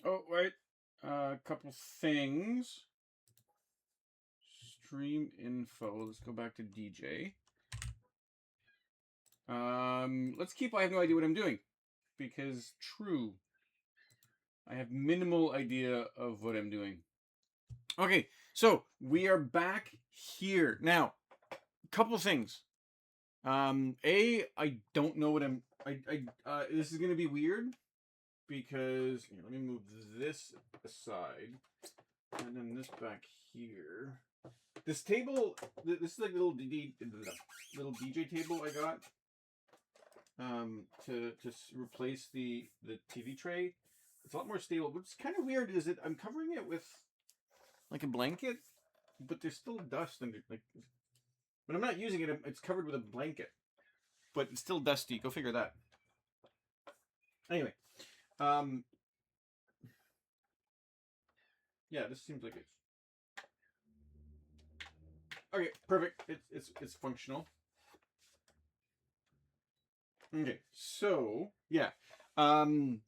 Oh, right. A couple things. Stream info. Let's go back to DJ. Let's keep. I have no idea what I'm doing because true, I have minimal idea of what I'm doing. Okay, so we are back here now. Couple things. I don't know what I'm. This is gonna be weird because here, let me move this aside and then this back here. This table, this is like a little DJ table I got to replace the TV tray. It's a lot more stable. What's kind of weird is that I'm covering it with like a blanket, but there's still dust under like. When I'm not using it, it's covered with a blanket, but it's still dusty. Go figure that. Anyway, um, yeah, this seems like it's okay. Perfect. It's functional. Okay, so yeah, um,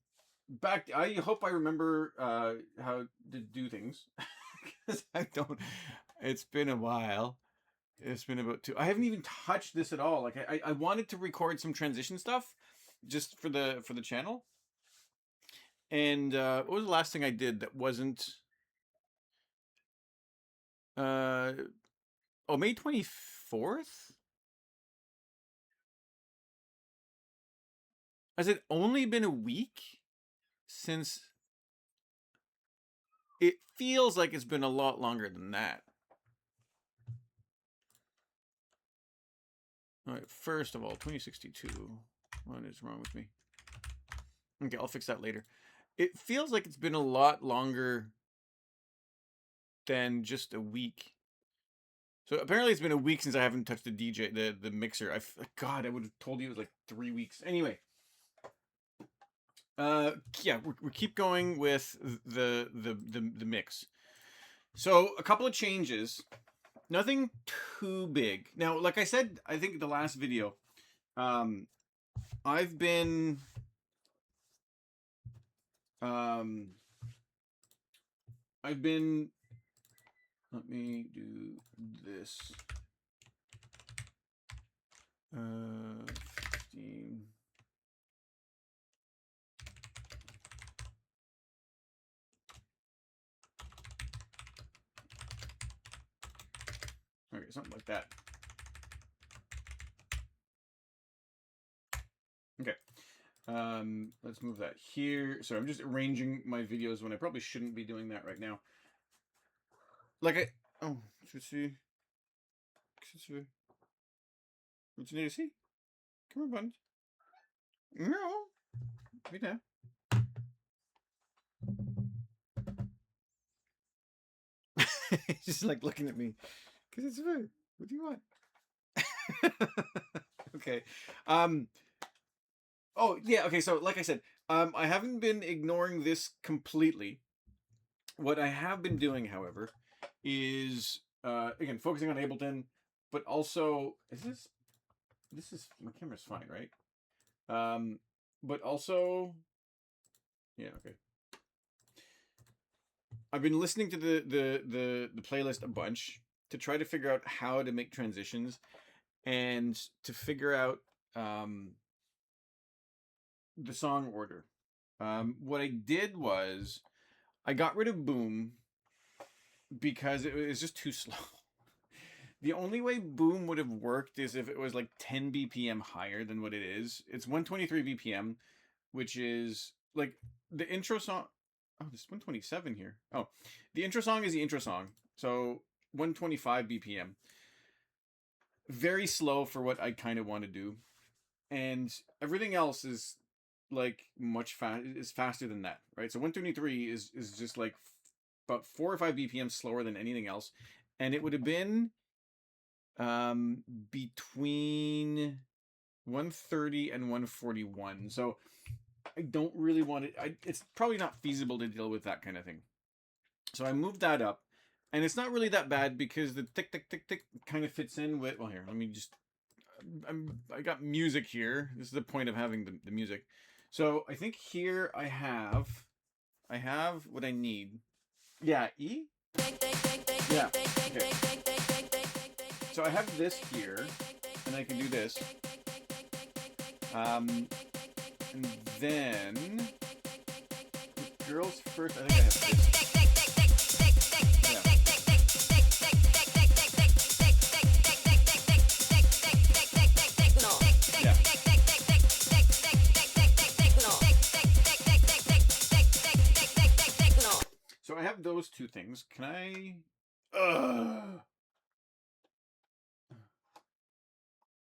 back. I hope I remember how to do things because I don't. It's been a while. It's been about two. I haven't even touched this at all. Like I wanted to record some transition stuff, just for the channel. And what was the last thing I did that wasn't? Uh, oh, May 24th. Has it only been a week since? It feels like it's been a lot longer than that. All right, first of all, 2062. What is wrong with me? Okay, I'll fix that later. It feels like it's been a lot longer than just a week. So apparently it's been a week since I haven't touched the DJ, the mixer. God, I would have told you it was like 3 weeks. Anyway, yeah, we keep going with the mix. So a couple of changes, nothing too big. Now, like I said, I think the last video, um, I've been um, I've been. Let me do this. 15. Okay, something like that. Okay. Let's move that here. So I'm just arranging my videos when I probably shouldn't be doing that right now. Like oh, see. What you need to see? Come on, buttons. No. Right now. He's just like looking at me. Because it's food. What do you want? Okay. Oh, yeah, okay, so like I said, I haven't been ignoring this completely. What I have been doing, however, is again focusing on Ableton, but also this is my camera's fine, right? But also, yeah, okay. I've been listening to the playlist a bunch to try to figure out how to make transitions and to figure out the song order. What I did was I got rid of Boom because it was just too slow. The only way Boom would have worked is if it was like 10 BPM higher than what it is. It's 123 BPM, which is like the intro song. Oh, there's 127 here. Oh, the intro song is the intro song. So 125 BPM. Very slow for what I kind of want to do. And everything else is like much is faster than that, right? So 123 is just like about 4 or 5 BPM slower than anything else. And it would have been between 130 and 141. So I don't really want it. It's probably not feasible to deal with that kind of thing. So I moved that up, and it's not really that bad because the tick tick tick tick kind of fits in with. Well, here, let me just. I got music here. This is the point of having the music. So I think here I have I have what I need. Yeah, E? Yeah, okay. So I have this here, and I can do this. And then girls first. I think I have this. Yeah. So I have those two things. Can I?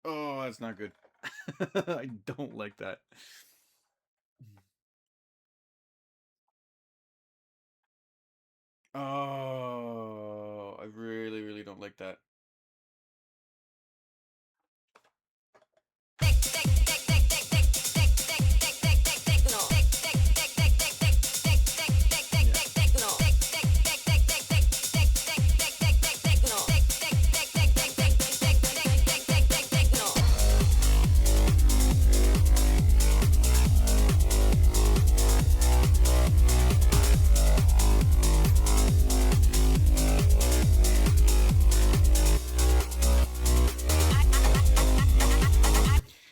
Oh, that's not good. I don't like that. Oh, I really, really don't like that.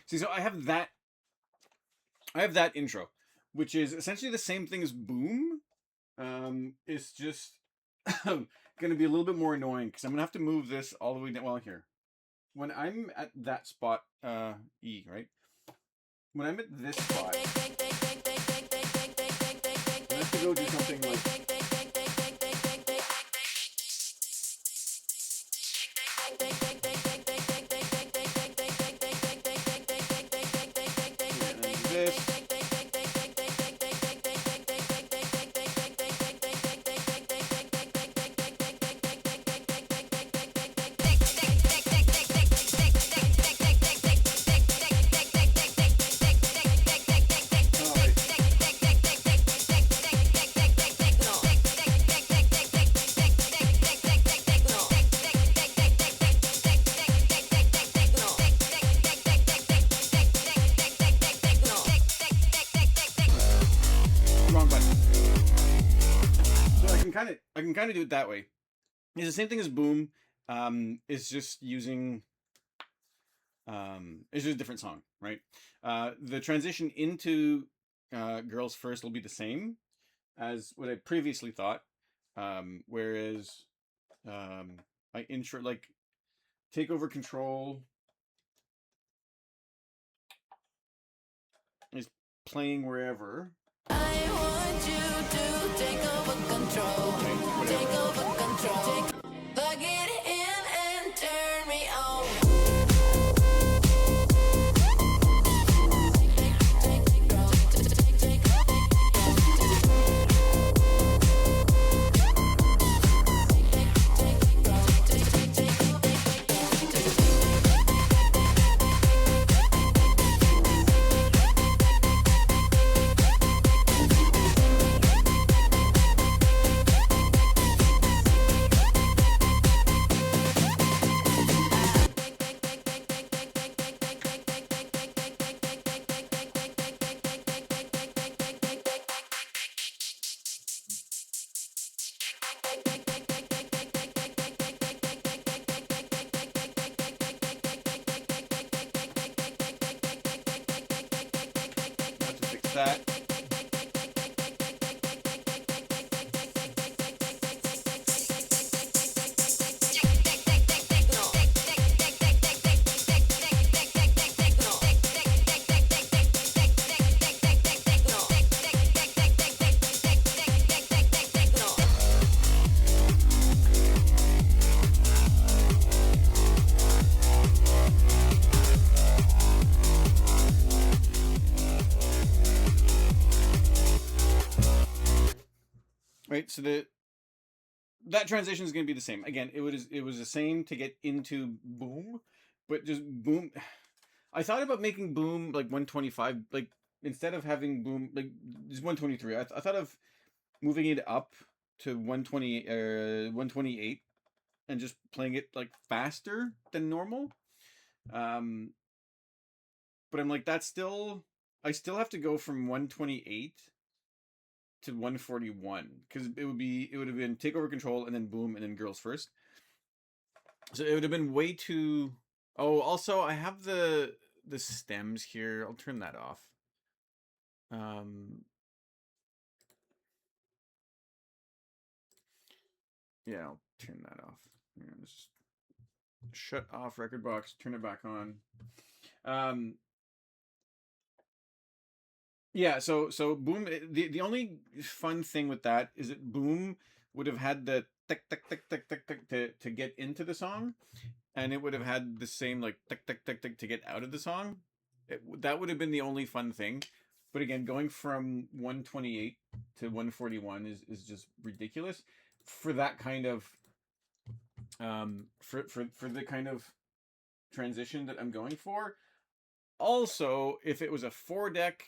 See, so I have that intro, which is essentially the same thing as boom. It's just going to be a little bit more annoying because I'm going to have to move this all the way down. Well, here. When I'm at that spot, E, right? When I'm at this spot, I have to go do something like... this. Wrong button. So I can kind of do it that way. It's the same thing as boom. It's just using it's just a different song, right? The transition into girls first will be the same as what I previously thought. Whereas my intro, like, take over control is playing wherever. I want you to take over control. Take over control. Plug it in and turn me on. That. Right, so that transition is going to be the same. Again, it was the same to get into boom, but just boom. I thought about making boom like 125, like instead of having boom like just 123. I thought of moving it up to 128 and just playing it like faster than normal. But I'm like, that's still, I still have to go from 128 to 141 because it would have been Take Over Control and then Boom and then Girls First. So it would have been way too. Oh, also I have the stems here. I'll turn that off. Yeah, I'll turn that off. Just shut off record box, turn it back on. Yeah, so Boom. The only fun thing with that is that Boom would have had the tick tick tick tick tick tick to get into the song, and it would have had the same like tick tick tick tick to get out of the song. That would have been the only fun thing. But again, going from 128 to 141 is just ridiculous for that kind of for the kind of transition that I'm going for. Also, if it was a 4-deck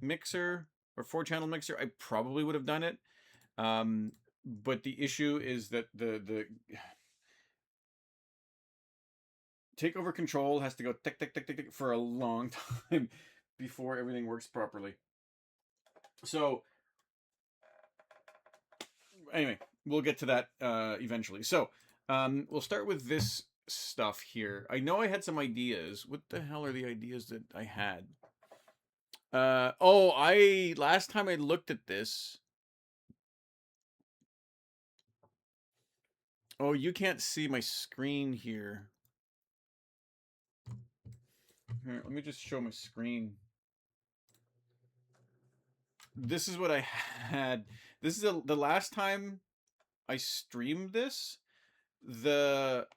mixer or 4-channel mixer, I probably would have done it. But the issue is that the Take Over Control has to go tick tick tick tick tick for a long time before everything works properly. So anyway, we'll get to that eventually. So we'll start with this stuff here. I know I had some ideas. What the hell are the ideas that I had? Last time I looked at this. Oh, you can't see my screen here. Here, let me just show my screen. This is what I had. This is the last time I streamed this. The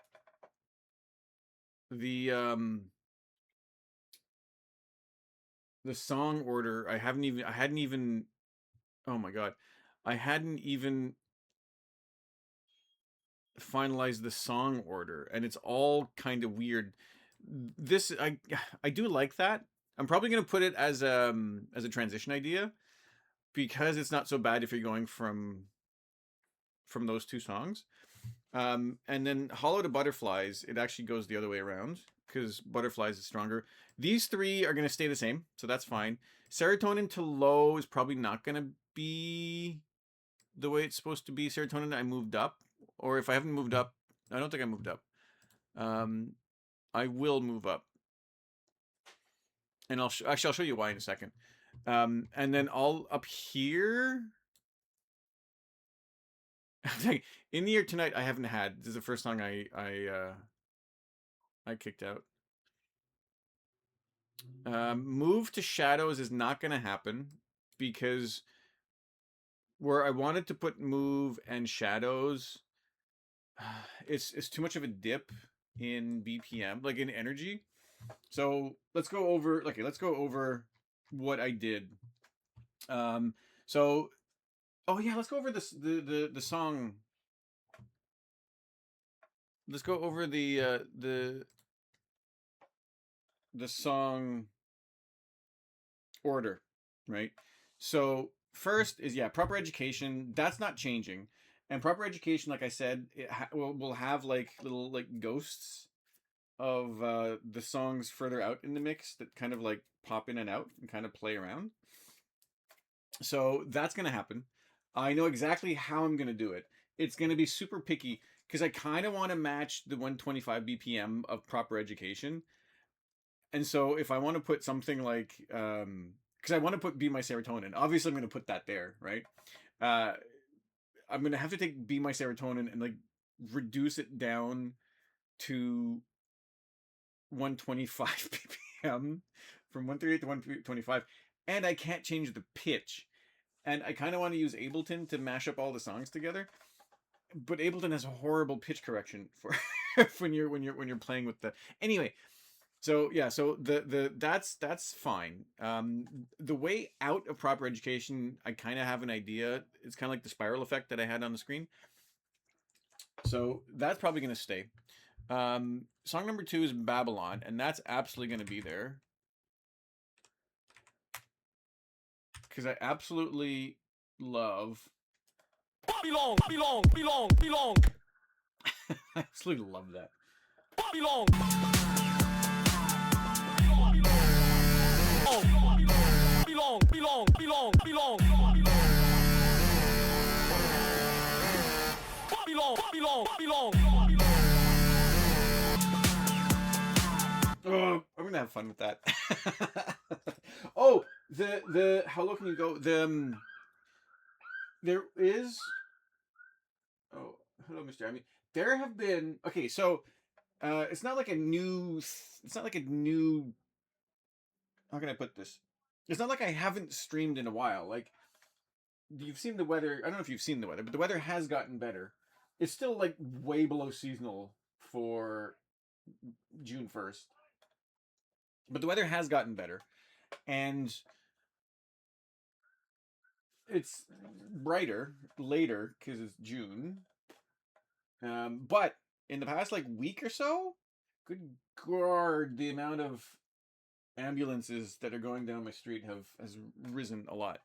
song order, I hadn't even oh my god. I hadn't even finalized the song order, and it's all kind of weird. This I do like that. I'm probably going to put it as a transition idea because it's not so bad if you're going from those two songs. And then Hollow to Butterflies, it actually goes the other way around because Butterflies is stronger. These three are going to stay the same, so that's fine. Serotonin to Low is probably not going to be the way it's supposed to be. Serotonin, I moved up. Or if I haven't moved up, I don't think I moved up. I will move up. And I'll show you why in a second. And then all up here... In the Air Tonight, I haven't had. This is the first song I kicked out. Move to Shadows is not going to happen because where I wanted to put Move and Shadows, it's too much of a dip in BPM, like in energy. So let's go over. Okay, let's go over what I did. So. Oh yeah, let's go over this the song. Let's go over the song order, right? So first is Proper Education. That's not changing, and Proper Education, like I said, will have like little like ghosts of the songs further out in the mix that kind of like pop in and out and kind of play around. So that's gonna happen. I know exactly how I'm going to do it. It's going to be super picky because I kind of want to match the 125 BPM of Proper Education. And so if I want to put something like, because I want to put Be My Serotonin, obviously I'm going to put that there, right? I'm going to have to take Be My Serotonin and like reduce it down to 125 BPM from 138 to 125. And I can't change the pitch. And I kind of want to use Ableton to mash up all the songs together, but Ableton has a horrible pitch correction for when you're playing with the. Anyway, so yeah, so that's fine. The way out of Proper Education, I kind of have an idea. It's kind of like the spiral effect that I had on the screen. So that's probably going to stay. Song number 2 is Babylon, and that's absolutely going to be there. Because I absolutely love Babylon. I absolutely love that. Babylon. Oh, I'm gonna have fun with that. Oh, the how low can you go? There is. Oh, hello, Mr. I mean, there have been. Okay, so it's not like a new. It's not like a new. How can I put this? It's not like I haven't streamed in a while. Like you've seen the weather. I don't know if you've seen the weather, but the weather has gotten better. It's still like way below seasonal for June 1st, but the weather has gotten better, and it's brighter later because it's June. But in the past like week or so, good god, the amount of ambulances that are going down my street has risen a lot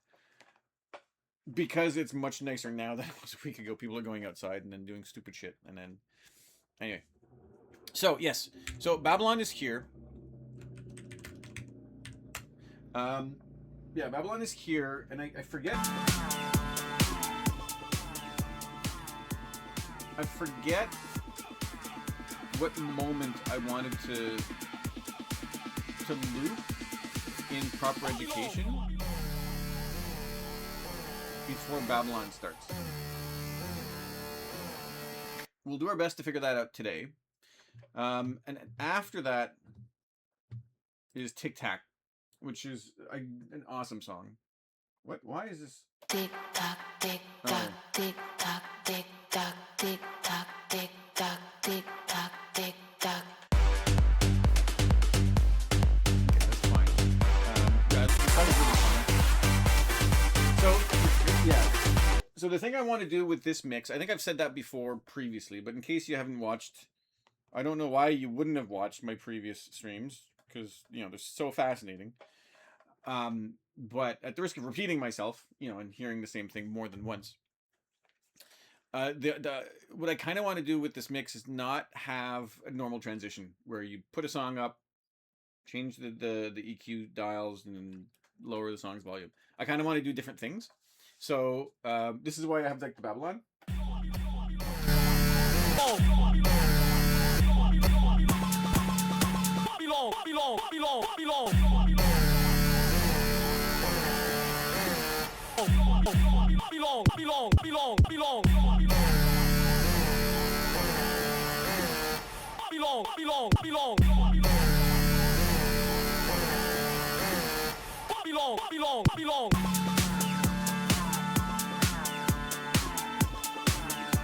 because it's much nicer now than it was a week ago. People are going outside and then doing stupid shit, and then anyway. So yes, so Babylon is here. Yeah, Babylon is here, and I forget. I forget what moment I wanted to loop in proper education before Babylon starts. We'll do our best to figure that out today. And after that is Tic Tac, which is an awesome song. What? Why is this? Tick tock, tick tock, tick tock, tick tock, tick tock, tick tock, tick tock, tick tock. Okay, that's fine. That was really fun. So yeah. So the thing I want to do with this mix, I think I've said that before previously, but in case you haven't watched, I don't know why you wouldn't have watched my previous streams because they're so fascinating. But at the risk of repeating myself, and hearing the same thing more than once, what I kind of want to do with this mix is not have a normal transition where you put a song up, change the EQ dials, and then lower the song's volume. I kind of want to do different things. So this is why I have like the Babylon.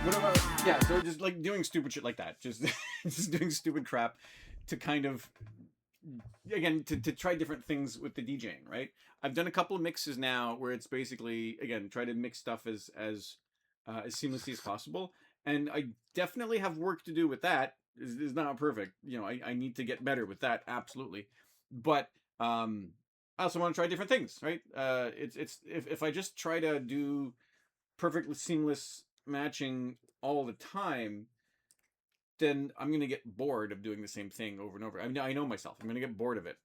Whatever. Yeah, so just like doing stupid shit like that, just doing stupid crap to kind of, again, to try different things with the DJing, right? I've done a couple of mixes now where it's basically, again, try to mix stuff as seamlessly as possible, and I definitely have work to do with that. It's not perfect, I need to get better with that, absolutely, but I also want to try different things, right? It's if I just try to do perfectly seamless matching all the time, then I'm going to get bored of doing the same thing over and over. I mean, I know myself. I'm going to get bored of it.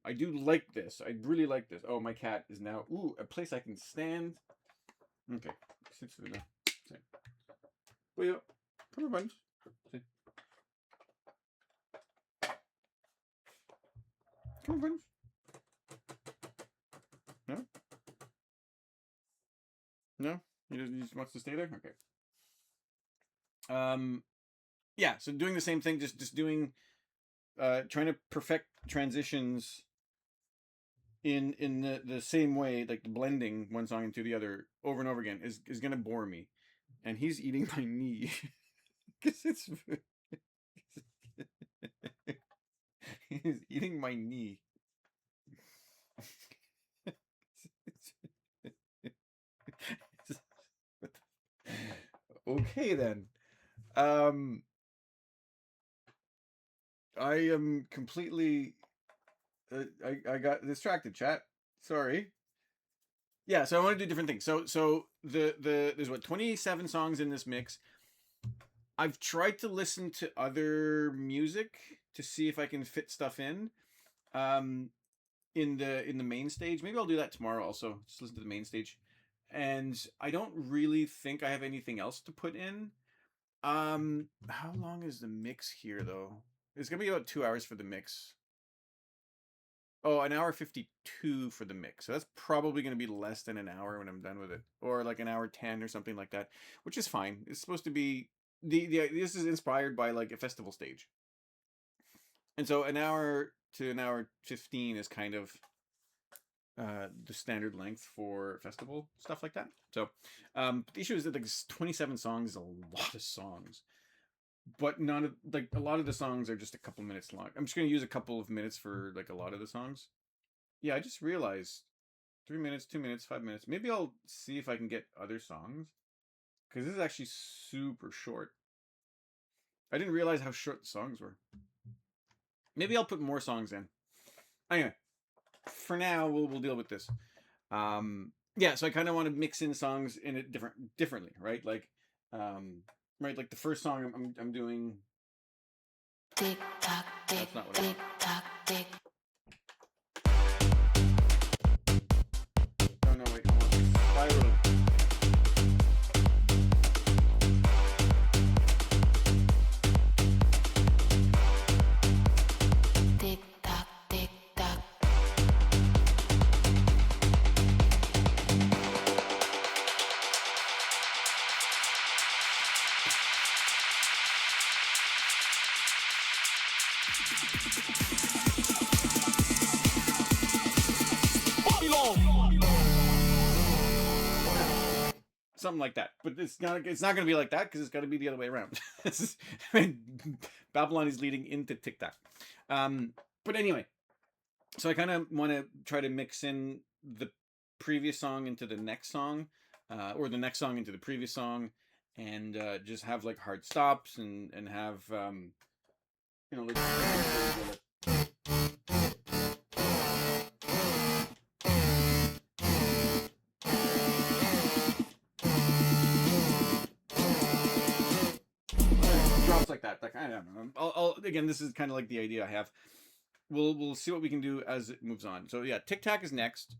I do like this. I really like this. Oh, my cat is now, a place I can stand. Okay. Well, yeah. Come on, bunch. Come on, bunch. No? No? He just wants to stay there? Okay. Yeah, so doing the same thing, just doing, trying to perfect transitions in the same way, like the blending one song into the other over and over again is gonna bore me. And he's eating my knee. Because it's he's eating my knee. Okay then. I am completely I got distracted, chat. Sorry. Yeah, so I want to do different things. So there's 27 songs in this mix. I've tried to listen to other music to see if I can fit stuff in the main stage. Maybe I'll do that tomorrow also. Just listen to the main stage. And I don't really think I have anything else to put in. How long is the mix here though? It's gonna be about 2 hours for the mix. Oh, an hour 52 for the mix. So that's probably going to be less than an hour when I'm done with it, or like an hour 10 or something like that, which is fine. It's supposed to be the this is inspired by like a festival stage, and so an hour to an hour 15 is kind of the standard length for festival stuff like that. So the issue is that like 27 songs is a lot of songs, but none of like a lot of the songs are just a couple minutes long. I'm just going to use a couple of minutes for like a lot of the songs. Yeah, I just realized 3 minutes, 2 minutes, 5 minutes. Maybe I'll see if I can get other songs, because this is actually super short. I didn't realize how short the songs were. Maybe I'll put more songs in. Anyway, for now we'll deal with this. Yeah, so I kind of want to mix in songs in it differently, right? Like, right, like the first song I'm doing. Tick tock, tick, tick tock, tick. Oh no, wait, spiral. Tick tock, tick tock. Something like that, but it's not going to be like that, because it's got to be the other way around. Babylon is leading into TikTok. But anyway, so I kind of want to try to mix in the previous song into the next song, or the next song into the previous song, and just have like hard stops and have you know, like drops like that. Like, I don't know. I'll again, this is kind of like the idea I have. We'll see what we can do as it moves on. So yeah, Tic Tac is next.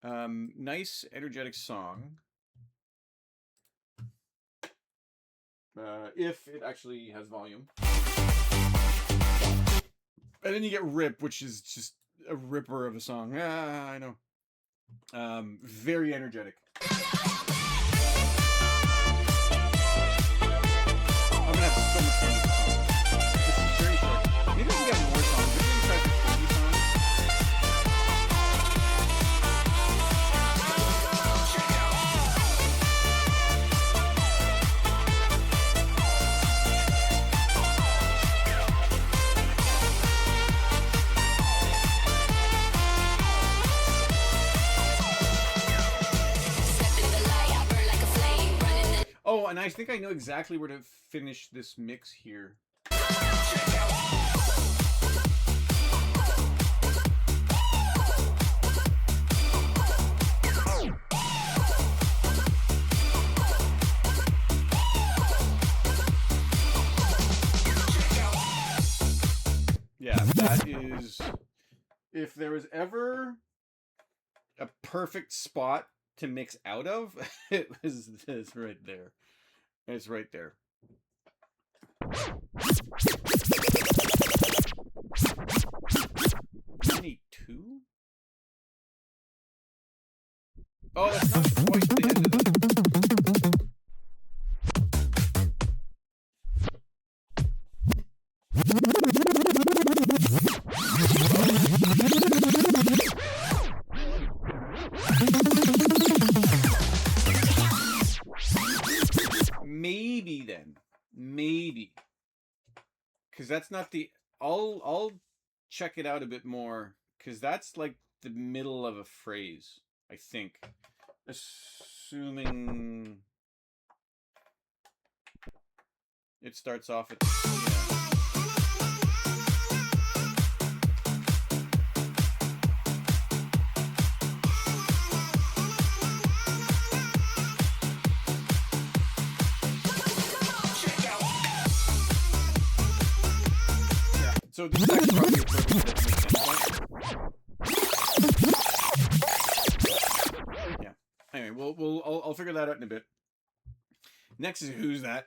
Nice energetic song. If it actually has volume. And then you get Rip, which is just a ripper of a song. Ah, I know. Very energetic. I'm gonna have so much fun with this song. This is very short. Maybe we can get more songs. Maybe we can try for 20 songs. Oh, and I think I know exactly where to finish this mix here. Yeah, that is... If there was ever a perfect spot to mix out of, it was this right there. It's right there. 22? Oh, that's not quite the end of the... Maybe then. Maybe. Because that's not the... I'll check it out a bit more. Because that's like the middle of a phrase, I think. Assuming... It starts off at... Yeah. So this is actually probably a perfect point. Yeah. Anyway, I'll figure that out in a bit. Next is Who's That?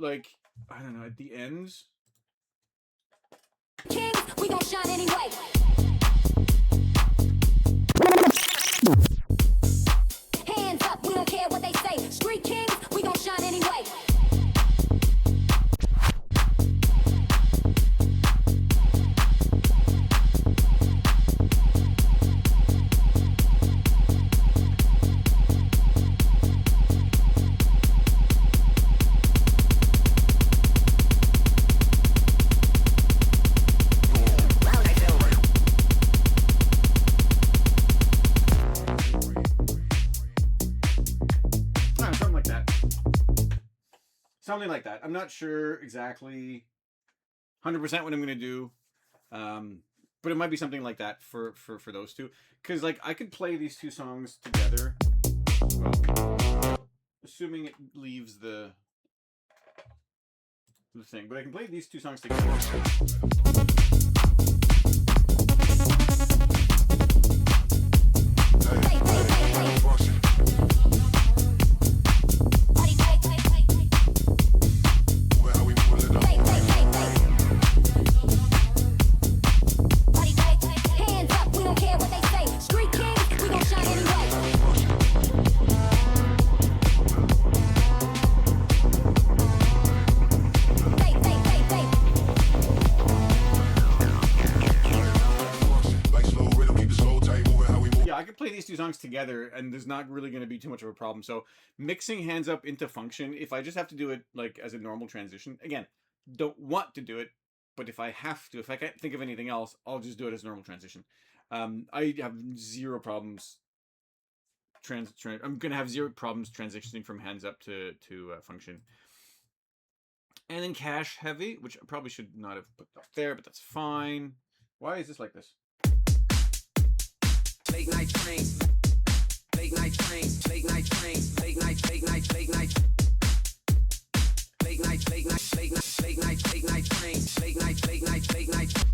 like, I don't know, at the ends. Kings, we gon' shine anyway. Hands up, we don't care what they say. Street kings, we gon' shine anyway. Something like that. I'm not sure exactly 100% what I'm going to do. But it might be something like that for those two. Because, like, I could play these two songs together. Well, assuming it leaves the thing. But I can play these two songs together. Songs together and there's not really going to be too much of a problem. So mixing Hands Up into Function, if I just have to do it like as a normal transition, again, don't want to do it, but if I have to, if I can't think of anything else, I'll just do it as a normal transition. I have zero problems I'm gonna have zero problems transitioning from Hands Up to Function. And then Cash Heavy, which I probably should not have put up there, but that's fine. Why is this like this? Late night trains, late night trains, late night trains, late night, late night, late night, late night, late night, late night, late night, late night trains, late night, late night, late night.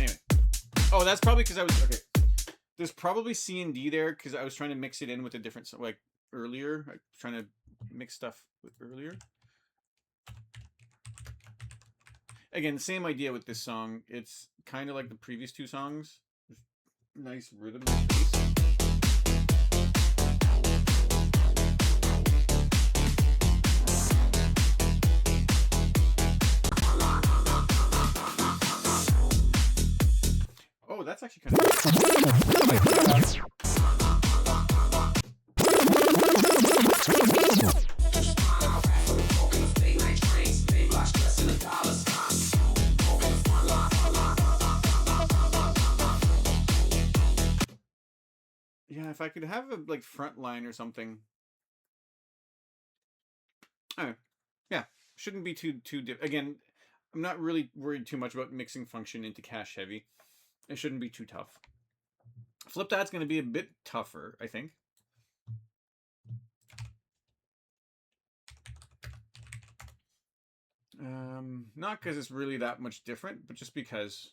Anyway, oh, that's probably because I was okay. There's probably C and D there because I was trying to mix it in with a different, like earlier, like trying to mix stuff with earlier. Again, same idea with this song. It's kind of like the previous two songs. Nice rhythm and bass. Oh, that's actually kind of yeah, if I could have a like front line or something. Oh, yeah, shouldn't be too again, I'm not really worried too much about mixing Function into Cash Heavy. It shouldn't be too tough. Flip That's going to be a bit tougher, I think. Not because it's really that much different, but just because.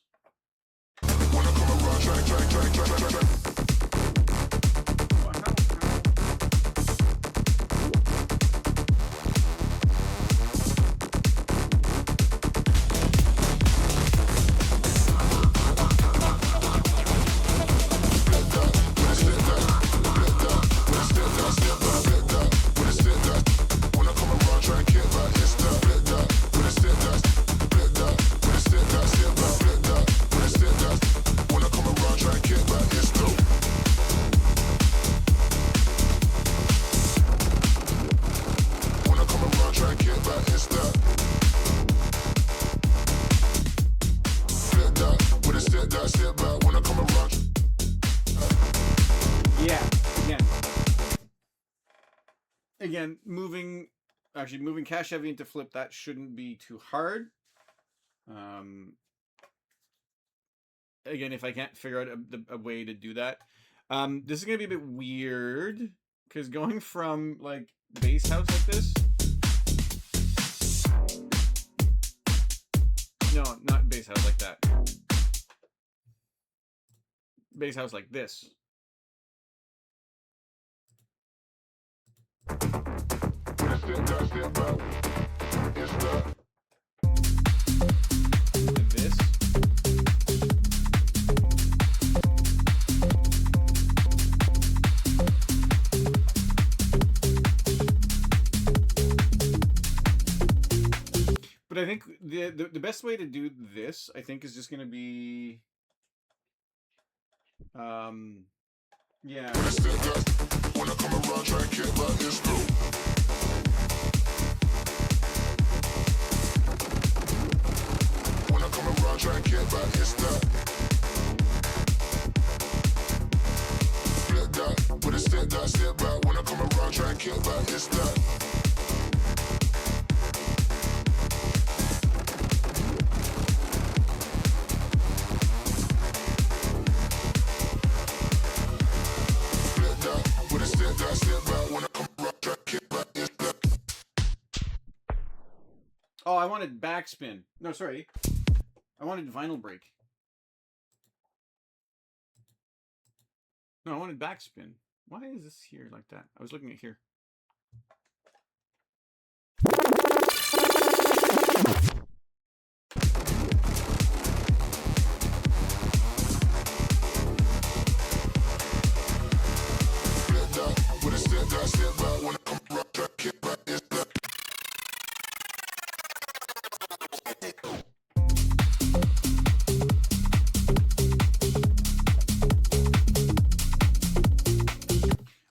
Again, moving Cash Heavy into Flip That shouldn't be too hard. Again, if I can't figure out a way to do that. This is going to be a bit weird, because going from, like, bass house like this... No, not bass house like that. Bass house like this. step back. It's the This. But I think the best way to do this, I think, is just gonna be yeah. step back. When I come around, try and get back. It's the when I come around, try and get back. It's that. Flip that. With a step back. When I come around, try and get back. It's that. Oh, I wanted backspin. No, sorry. I wanted vinyl break. No, I wanted backspin. Why is this here like that? I was looking at here.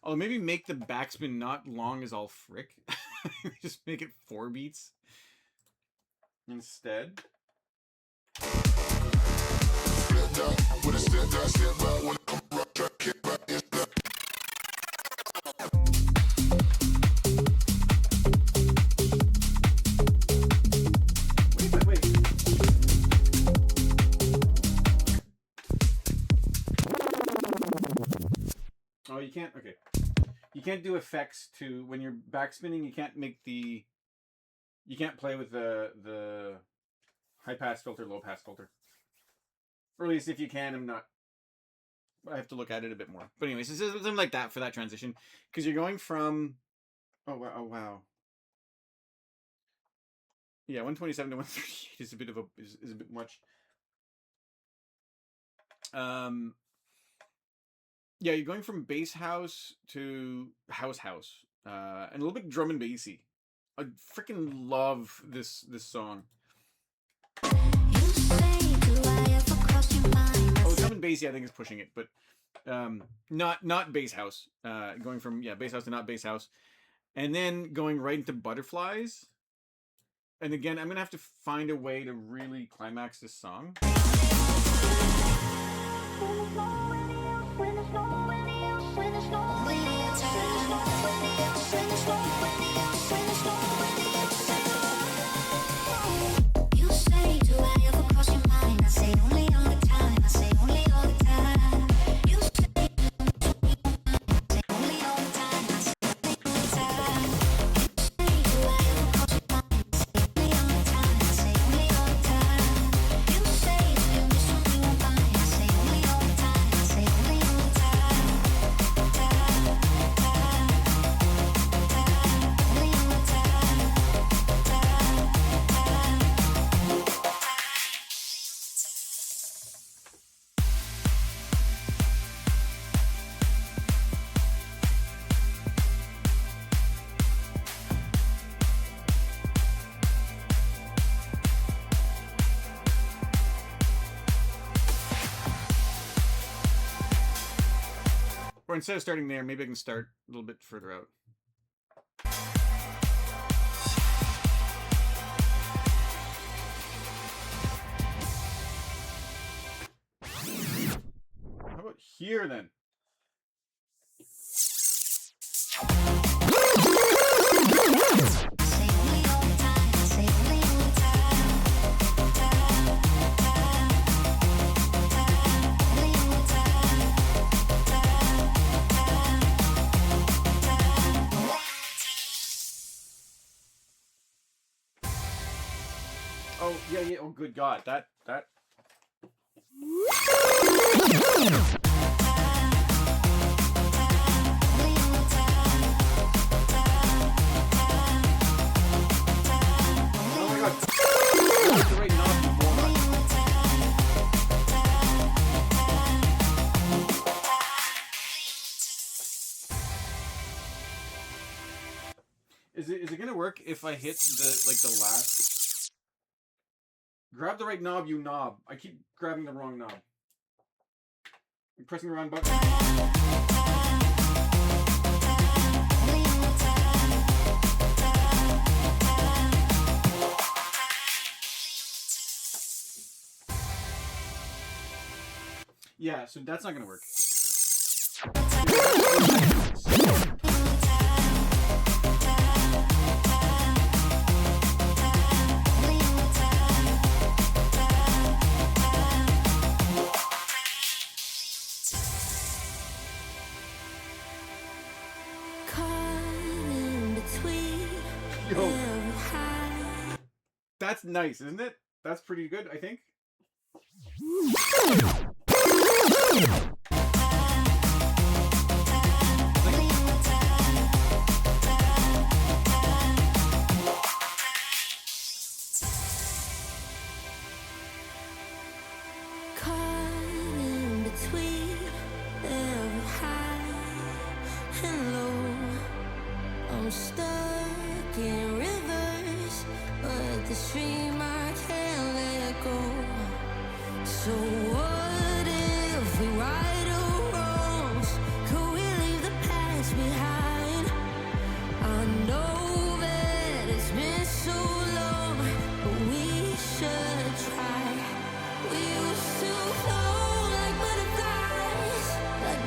Oh, maybe make the backspin not long as all frick. Just make it 4 beats instead. Wait. Oh, you can't. Okay. You can't do effects to when you're backspinning. You can't make the. You can't play with the high pass filter, low pass filter. Or at least if you can, I'm not. I have to look at it a bit more. But anyways, it's something like that for that transition because you're going from. Oh wow! Oh wow! Yeah, 127 to 138 is a bit of a is a bit much. Yeah, you're going from bass house to house, and a little bit drum and bassy. I freaking love this song. Oh, drum and bassy, I think is pushing it, but not bass house. Going from bass house to not bass house, and then going right into butterflies. And again, I'm gonna have to find a way to really climax this song. Or instead of starting there, maybe I can start a little bit further out. How about here then? Oh, yeah. Oh, good God. That. Is it gonna work if I hit the last? Grab the right knob, you knob. I keep grabbing the wrong knob. I'm pressing the wrong button. Yeah, so that's not gonna work. Yo. That's nice, isn't it? That's pretty good, I think. I'm stuck in rivers, but the stream I can't let go. So what if we right our wrongs? Could we leave the past behind? I know that it's been so long, but we should try. We used to flow like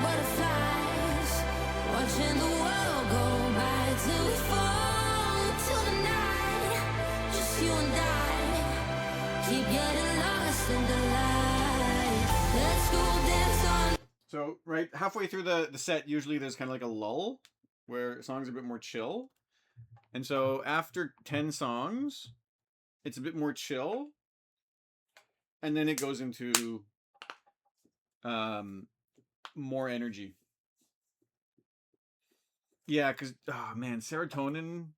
butterflies, watching the world go by till we fall into the night. Just you and I keep getting lost in the light. Let's go dance on. So right halfway through the set, usually there's kind of like a lull where songs are a bit more chill, and so after 10 songs, it's a bit more chill, and then it goes into more energy. Yeah, because oh man, serotonin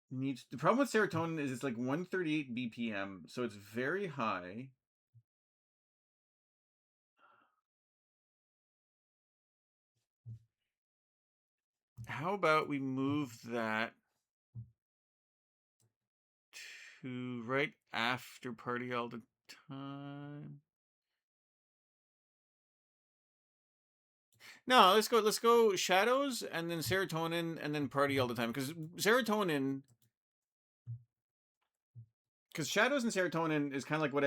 needs. The problem with serotonin is it's like 138 BPM, so it's very high. How about we move that to right after Party All the Time? No, let's go Shadows and then Serotonin and then Party All the Time, because Shadows and Serotonin is kind of like what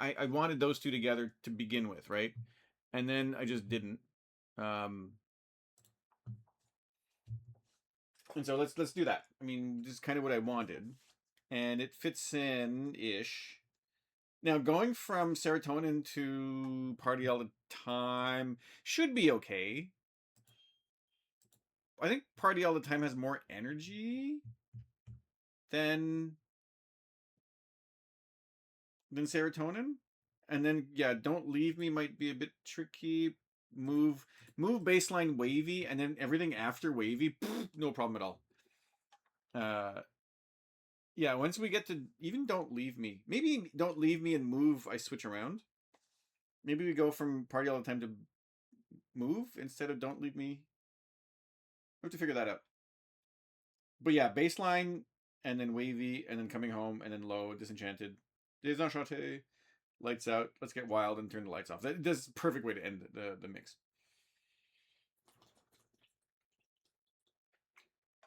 I wanted those two together to begin with, right? And then I just didn't. And so let's do that. I mean, this is kind of what I wanted, and it fits in ish. Now going from Serotonin to Party All the Time should be okay. I think Party All the Time has more energy than Serotonin. And then yeah, Don't Leave Me might be a bit tricky. Move baseline Wavy, and then everything after Wavy, no problem at all. Yeah, once we get to even Don't Leave Me, maybe Don't Leave Me and Move I switch around. Maybe we go from Party All the Time to Move instead of Don't Leave Me. We have to figure that out. But yeah, baseline, and then Wavy, and then Coming Home, and then Low, Disenchanted, Desenchanté, Lights Out, Let's Get Wild, and Turn the Lights Off. That's a perfect way to end the mix.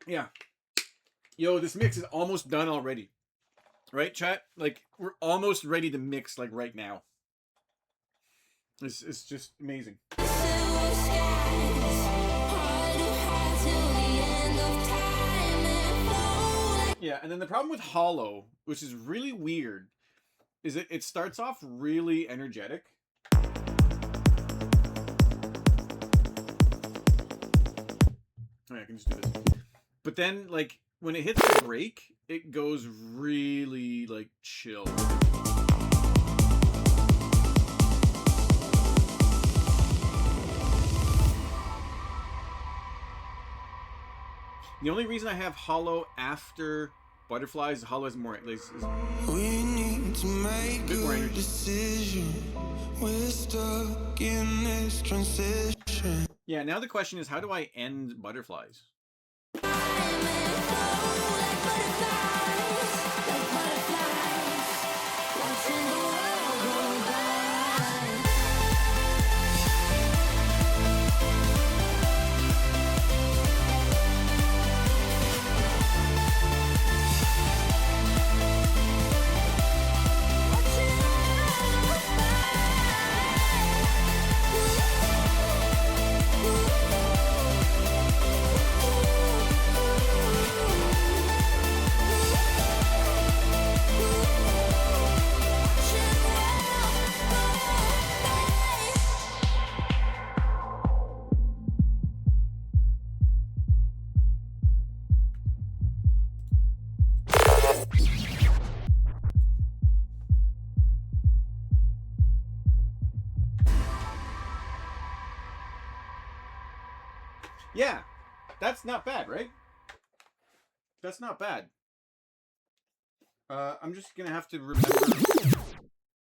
Yeah. Yo, this mix is almost done already. Right, chat? Like, we're almost ready to mix, like, right now. It's just amazing. Yeah, and then the problem with Hollow, which is really weird, is it starts off really energetic. I can just do this. But then, like, when it hits the break, it goes really, like, chill. The only reason I have Hollow after Butterflies, Hollow is more. We need to make a decision. We're stuck in this transition. Yeah, now the question is, how do I end Butterflies? Yeah, that's not bad, right? That's not bad. I'm just gonna have to remember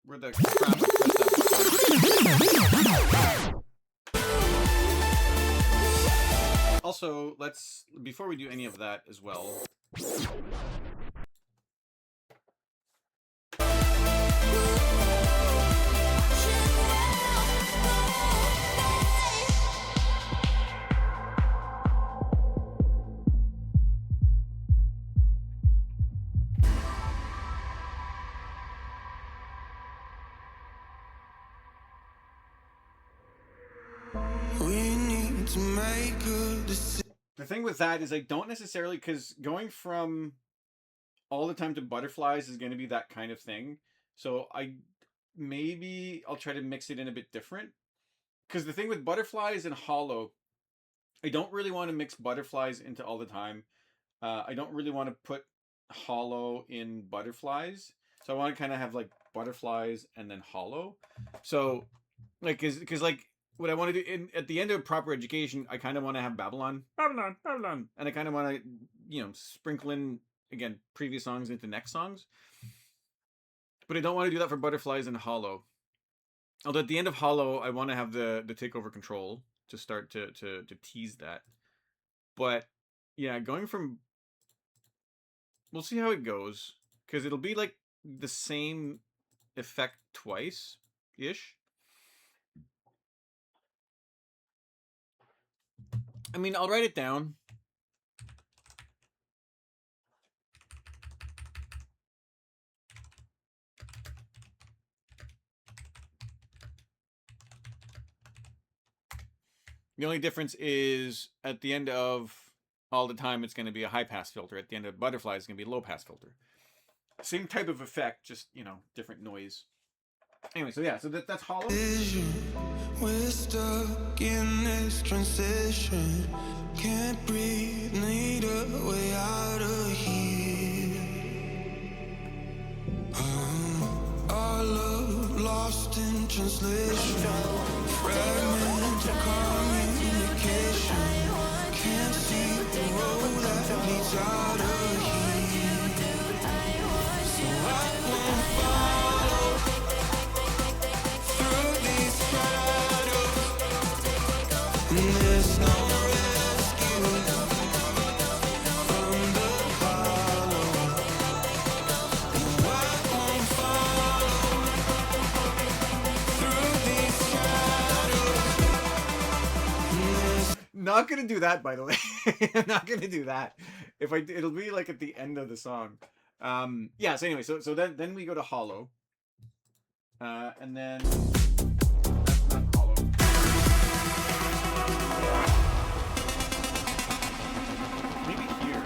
where the crap I pressed that. Also, let's, before we do any of that as well, We need to make a decision. the thing with that is I don't necessarily, because going from all the time to butterflies is going to be that kind of thing. So maybe I'll try to mix it in a bit different. Because the thing with butterflies and hollow, I don't really want to mix butterflies into all the time. I don't really want to put hollow in butterflies. So I want to kind of have like butterflies and then hollow. So like, because like what I want to do at the end of proper education, I kind of want to have Babylon, and I kind of want to, sprinkle in again previous songs into next songs. But I don't want to do that for butterflies and hollow. Although at the end of hollow, I want to have the takeover control to start to tease that. But yeah, going from, we'll see how it goes, because it'll be like the same effect twice ish. I mean, I'll write it down. The only difference is at the end of all the time, it's going to be a high pass filter. At the end of butterfly, it's going to be a low pass filter. Same type of effect, just, different noise. Anyway, so yeah, so that's hollow. We're stuck in this transition. Can't breathe, need a way out of here. Our love lost in translation. Fragmented communication. Can't see the road that leads out of here. So I won't follow through these shadows. And there's no rescue from the hollow. No, I won't follow through these shadows. Not gonna do that, by the way. I'm not gonna do that. It'll be like at the end of the song. Yeah. So anyway, so then we go to hollow, and then that's not hollow. Maybe here.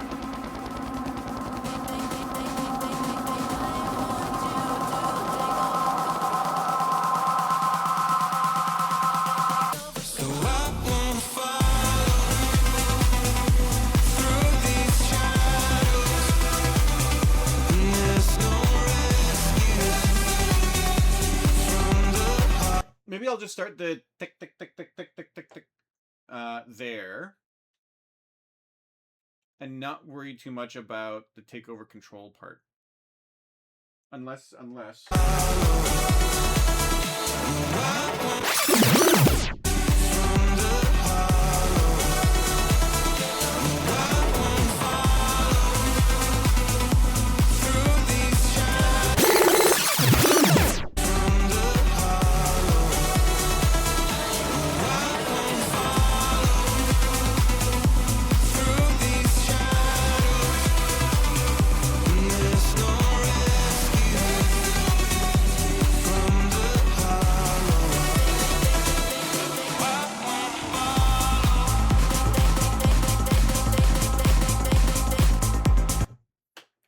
So I won't follow through these shadows. And there's no rescue from the Maybe I'll just start the tick tick tick tick tick tick tick tick there, and not worry too much about the takeover control part. Unless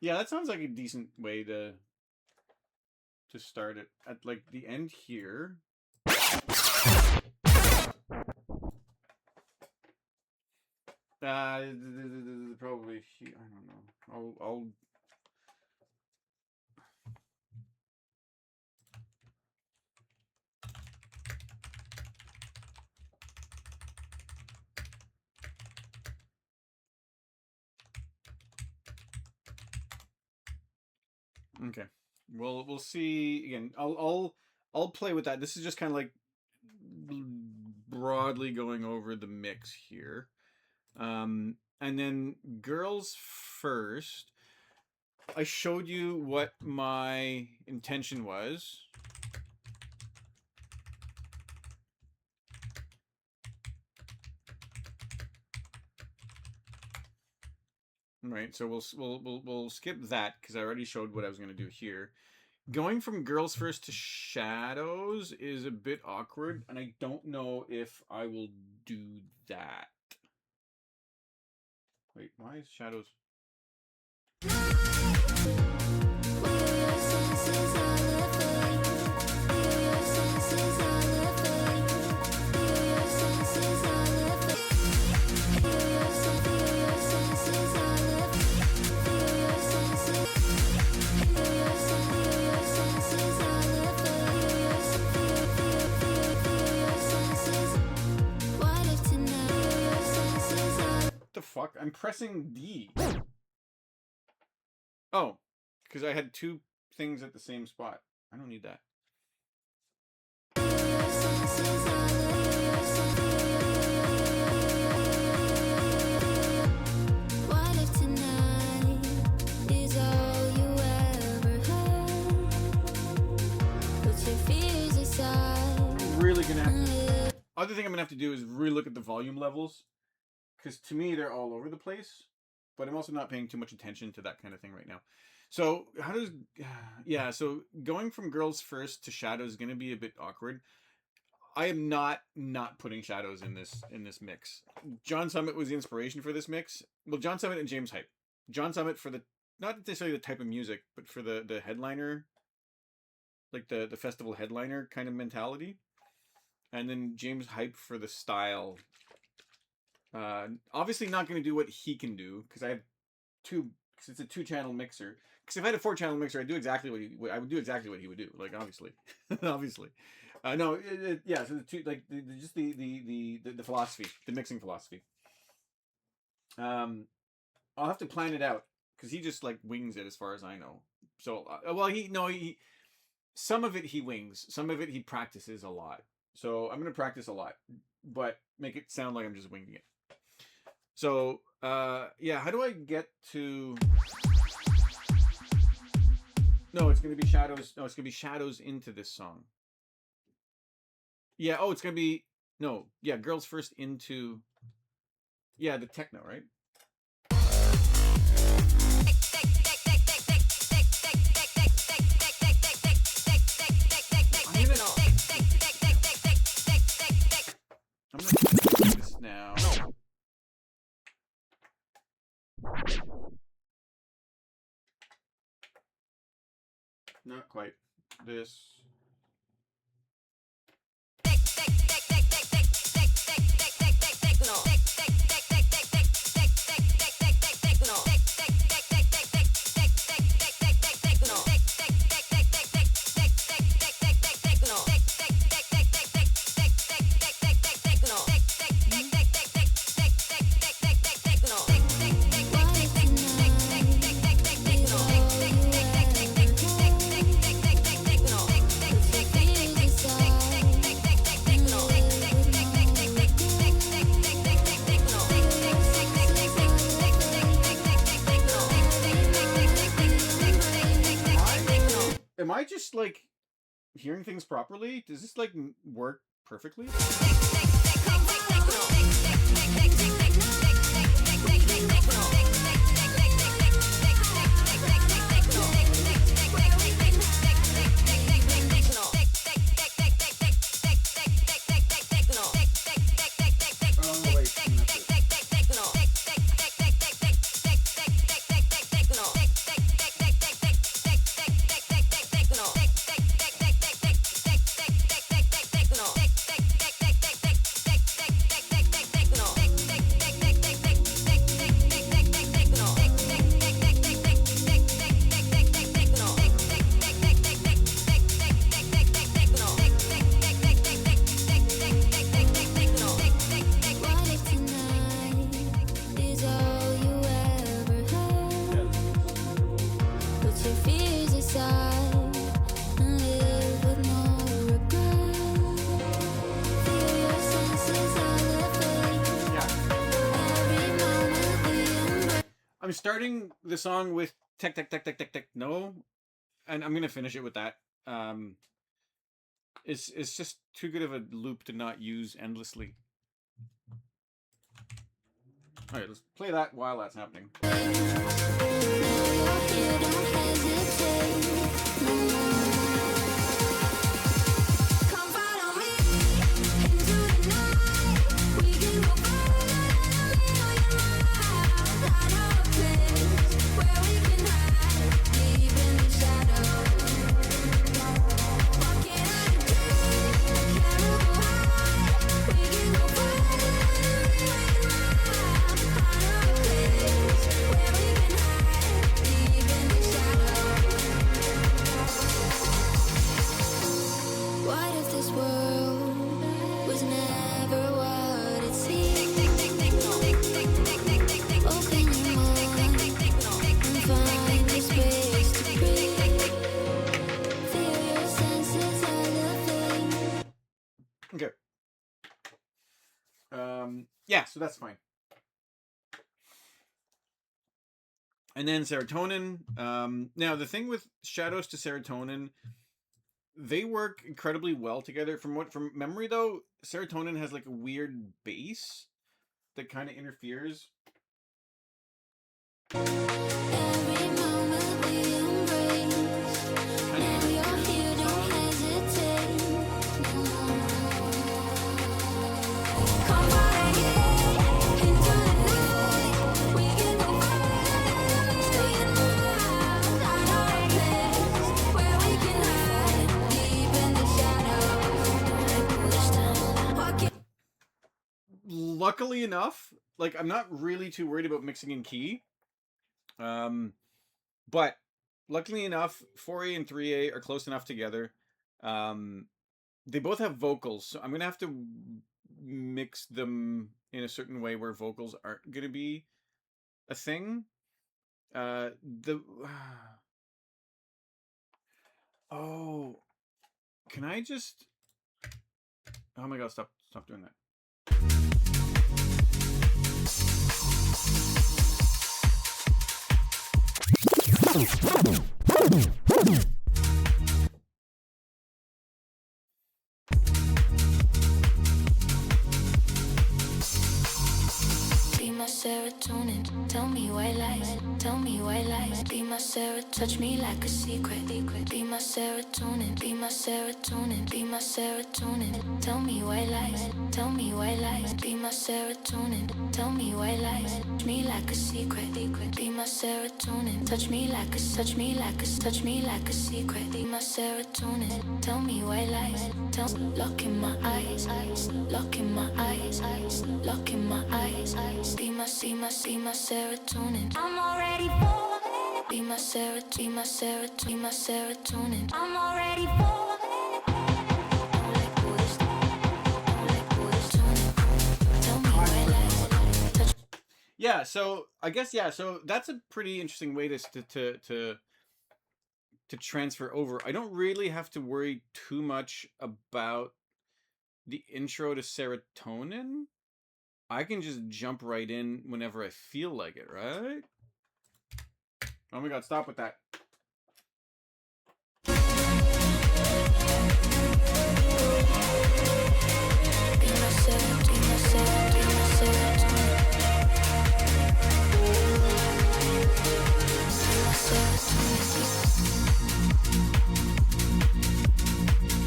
Yeah, that sounds like a decent way to start it at like the end here. Probably I don't know. I'll Okay. Well, we'll see again. I'll play with that. This is just kind of like broadly going over the mix here. And then girls first. I showed you what my intention was. Right, so we'll skip that because I already showed what I was going to do here. Going from girls first to shadows is a bit awkward, and I don't know if I will do that. Wait, why is shadows? The fuck? I'm pressing D. Oh, because I had two things at the same spot. I don't need that. What if tonight is all you ever had? Put your fears aside. I'm really gonna have to. Other thing I'm gonna have to do is really look at the volume levels, because to me they're all over the place. But I'm also not paying too much attention to that kind of thing right now. So how does so going from girls first to shadows is going to be a bit awkward. I am not putting shadows in this mix. John Summit was the inspiration for this mix. Well, John Summit and James Hype. John Summit for the not necessarily the type of music, but for the headliner, like the festival headliner kind of mentality, and then James Hype for the style. Obviously not going to do what he can do because I have two. Because it's a 2-channel mixer. Because if I had a 4-channel mixer, I'd do exactly I would do exactly what he would do. Like obviously, obviously. No, yeah. So the two, like just the philosophy, the mixing philosophy. I'll have to plan it out because he just like wings it as far as I know. So well, he some of it he wings, some of it he practices a lot. So I'm gonna practice a lot, but make it sound like I'm just winging it. So, yeah, how do I get to... No, it's going to be shadows. No, it's going to be shadows into this song. Yeah, oh, it's going to be... No, yeah, girls first into... Yeah, the techno, right? I'm going to do this now. Not quite. This. Am I just like hearing things properly? Does this like work perfectly? I'm starting the song with tech tech tech tech tech tech no, and I'm gonna finish it with that. It's just too good of a loop to not use endlessly. All right, let's play that while that's happening. Okay. Yeah, so that's fine. And then serotonin. Now the thing with shadows to serotonin, they work incredibly well together. From memory though, serotonin has like a weird bass that kind of interferes. Every moment we embrace. Now you're here, don't hesitate. Come on again, into the night. We can go far, staying alive. I know a place where we can hide deep in the shadows. Luckily enough, like I'm not really too worried about mixing in key. But luckily enough, 4A and 3A are close enough together. They both have vocals, so I'm gonna have to mix them in a certain way where vocals aren't gonna be a thing. Oh, can I just? Oh my god! Stop doing that. Be my serotonin, tell me white lies, tell me white lies. Be my serotonin, touch me like a secret. Be my serotonin, be my serotonin, be my serotonin. Tell me white lies, tell me white lies. Be my serotonin, tell me white lies. Touch me like a secret. Be my serotonin, touch me like a, touch me like a, touch me like a secret. Be my serotonin, tell me white lies. Tell, look in my eyes, look in my eyes, look in my eyes. Be my serotonin. I'm already falling. Be my serotonin, be my serotonin, be my serotonin. I'm already falling. Don't let go of this, don't let go of this tuning. Tell me where lies. Touch. Yeah, so I guess so that's a pretty interesting way to transfer over. I don't really have to worry too much about the intro to serotonin. I can just jump right in whenever I feel like it, right? Oh my god, stop with that. Be my serotonin, be my serotonin, be my serotonin.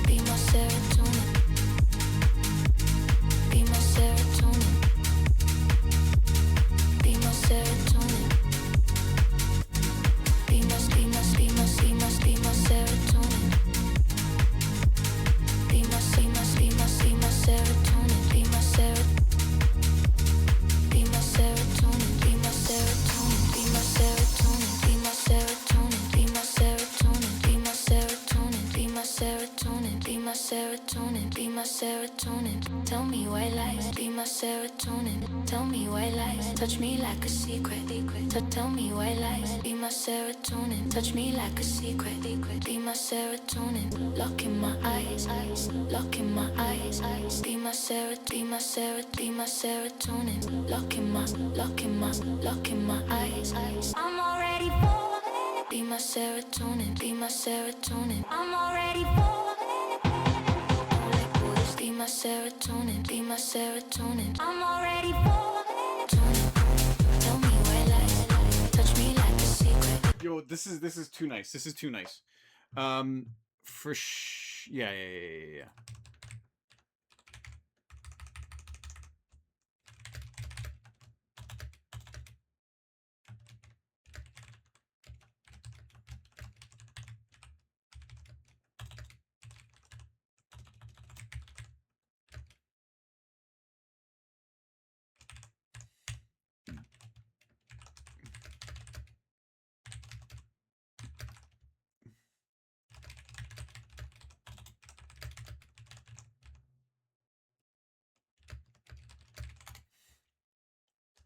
Be my serotonin. Be my serotonin. Be my serotonin. Be my serotonin. Be my Tell me white lies, be my serotonin. Tell me white lies, touch me like a secret. Tell me white lies, be my serotonin. Touch me like a secret. Be my serotonin. Lock in my eyes, lock in my eyes. Be my be my be my serotonin. Lock in my eyes. I'm already falling. Be my serotonin. Be my serotonin. I'm already falling. Be my serotonin, be my serotonin. I'm already falling. Tell me white lies, touch me like a secret. Yo, this is too nice. This is too nice. Yeah.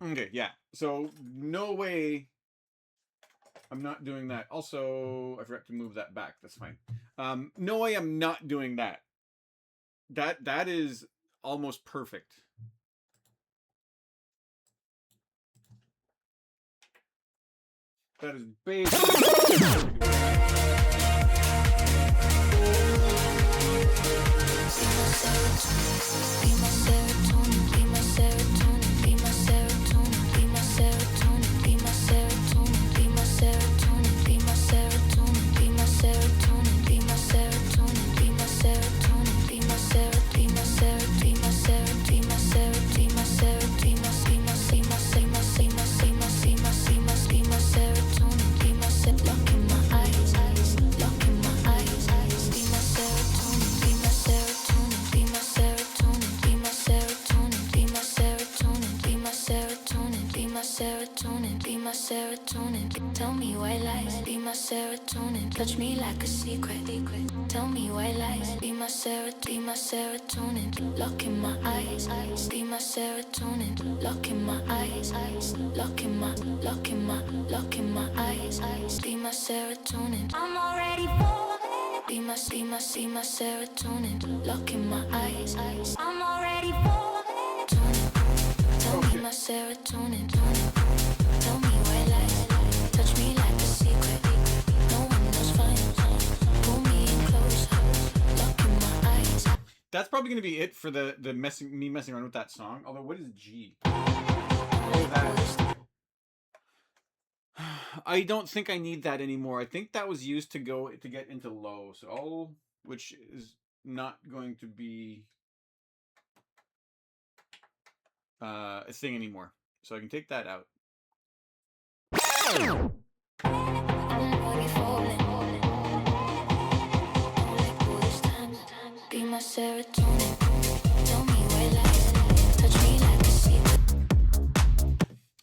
Okay, yeah. So no way I'm not doing that. Also, I forgot to move that back. That's fine. No way I'm not doing that. That is almost perfect. That is basically touch me like a secret. Tell me white lies. Be my serotonin. Lock in my eyes. Be my serotonin. Lock in my eyes. Lock in my eyes. Be my serotonin. I'm already falling. Be my serotonin. Lock in my eyes. I'm already falling. Tell me my serotonin. Tell me white lies. Touch me like a secret. That's probably going to be it for the me messing around with that song. Although, what is G? Oh, that. I don't think I need that anymore. I think that was used to get into low. So which is not going to be a thing anymore. So I can take that out. Be my serotonin. Tell me white lies. Touch me like a secret.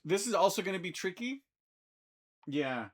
This is also going to be tricky. Yeah.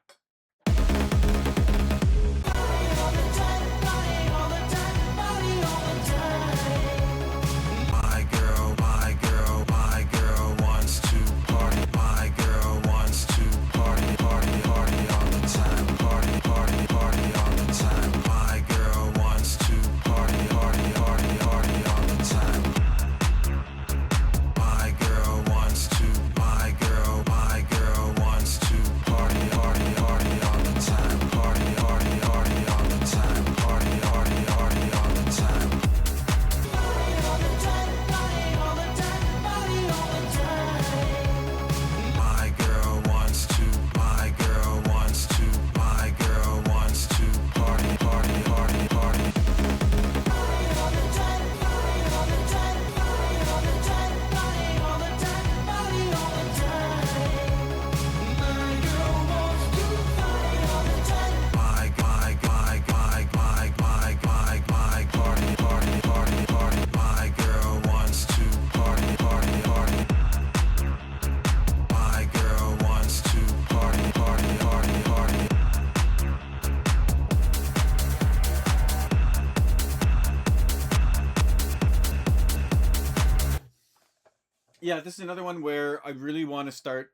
Yeah, this is another one where I really want to start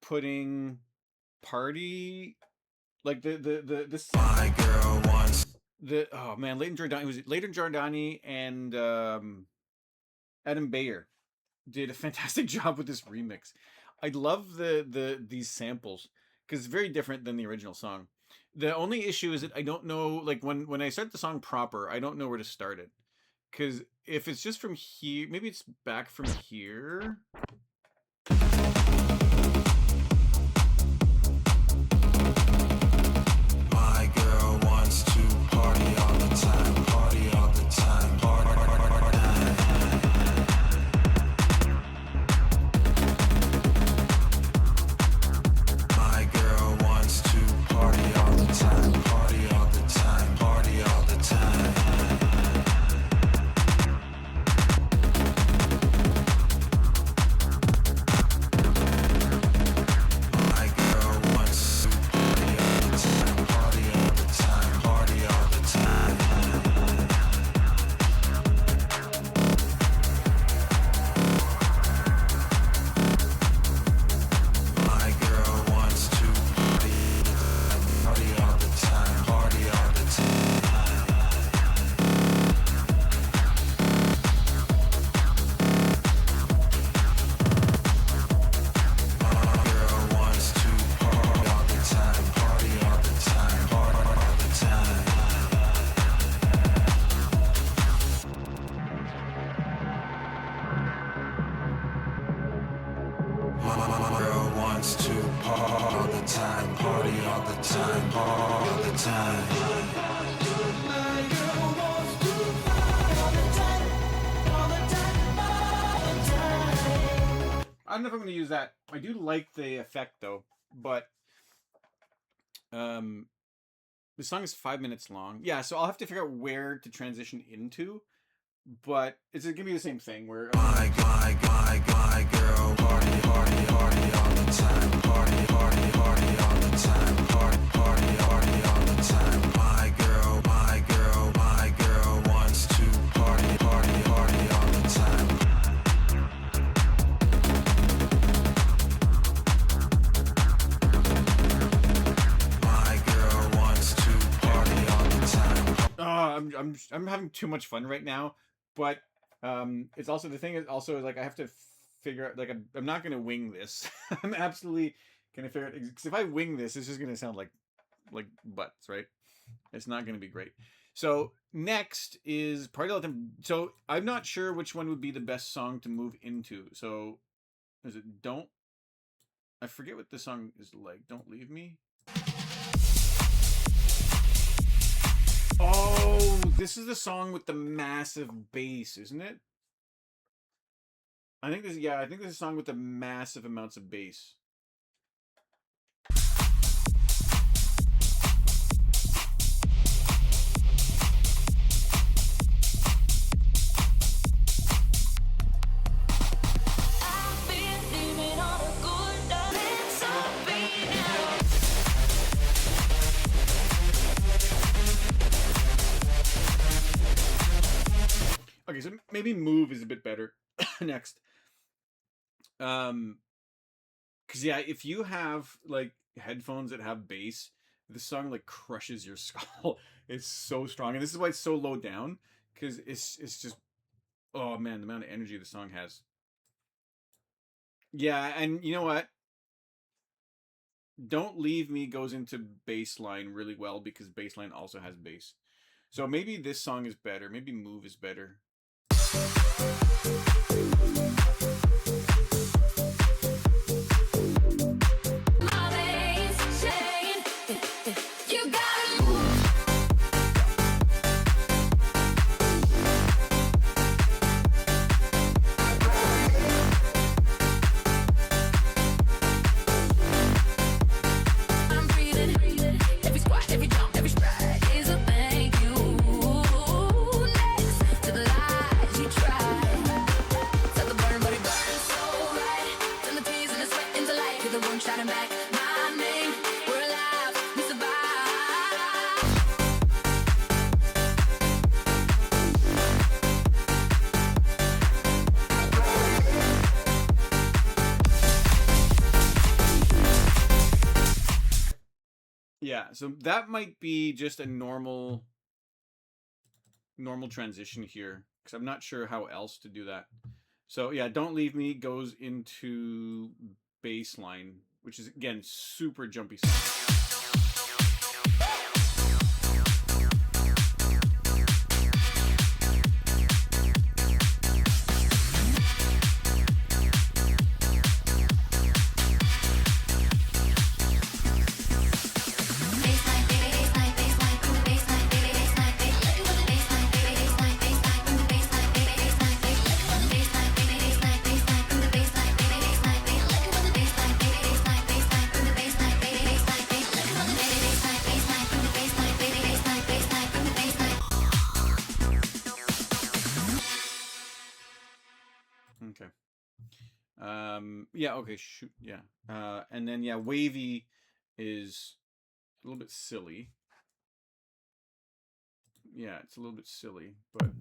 putting party like the this My girl wants. the oh man, Leighton Jordani, it was Leighton Jordani and Adam Bayer did a fantastic job with this remix. I love these samples because it's very different than the original song. The only issue is that I don't know, like when I start the song proper, I don't know where to start it. Because if it's just from here, maybe it's back from here. My girl wants to party all the time, party all the time, party all the time. My girl wants to party all the time, party all the time, party all the time. My girl wants to party all the time, party all the time, party all the time. My girl wants to party all the time, party all the time. My girl wants to party all the time, party all the time, party all the time. My girl wants to party all the time, party all the time, party all the time. I don't know if I'm going to use that. I do like the effect though, but the song is 5 minutes long. Yeah, so I'll have to figure out where to transition into, but it's going to be the same thing where My girl party, party, party all the time, party, party, party all the time, party, party, party all the time. My girl wants to party, party, party all the time. My girl wants to party all the time. I'm having too much fun right now, but it's also the thing is also like I have to figure out like I'm not gonna wing this. I'm absolutely gonna figure it because if I wing this, it's just gonna sound like butts, right? It's not gonna be great. So next is Party All the Time. So I'm not sure which one would be the best song to move into. So is it Don't? I forget what the song is like. Don't Leave Me. Oh, this is the song with the massive bass, isn't it? I think this is a song with the massive amounts of bass. Okay, so maybe Move is a bit better next. Cause yeah, if you have like headphones that have bass, the song like crushes your skull. It's so strong, and this is why it's so low down. Cause it's just, oh man, the amount of energy the song has. Yeah, and you know what? Don't Leave Me goes into bassline really well because bassline also has bass. So maybe this song is better. Maybe Move is better. Try Yeah, so that might be just a normal transition here, because I'm not sure how else to do that. So yeah, Don't Leave Me goes into bass line, which is again super jumpy song. Okay. Yeah, okay, shoot, yeah. And then yeah, Wavy is a little bit silly. Yeah, it's a little bit silly, but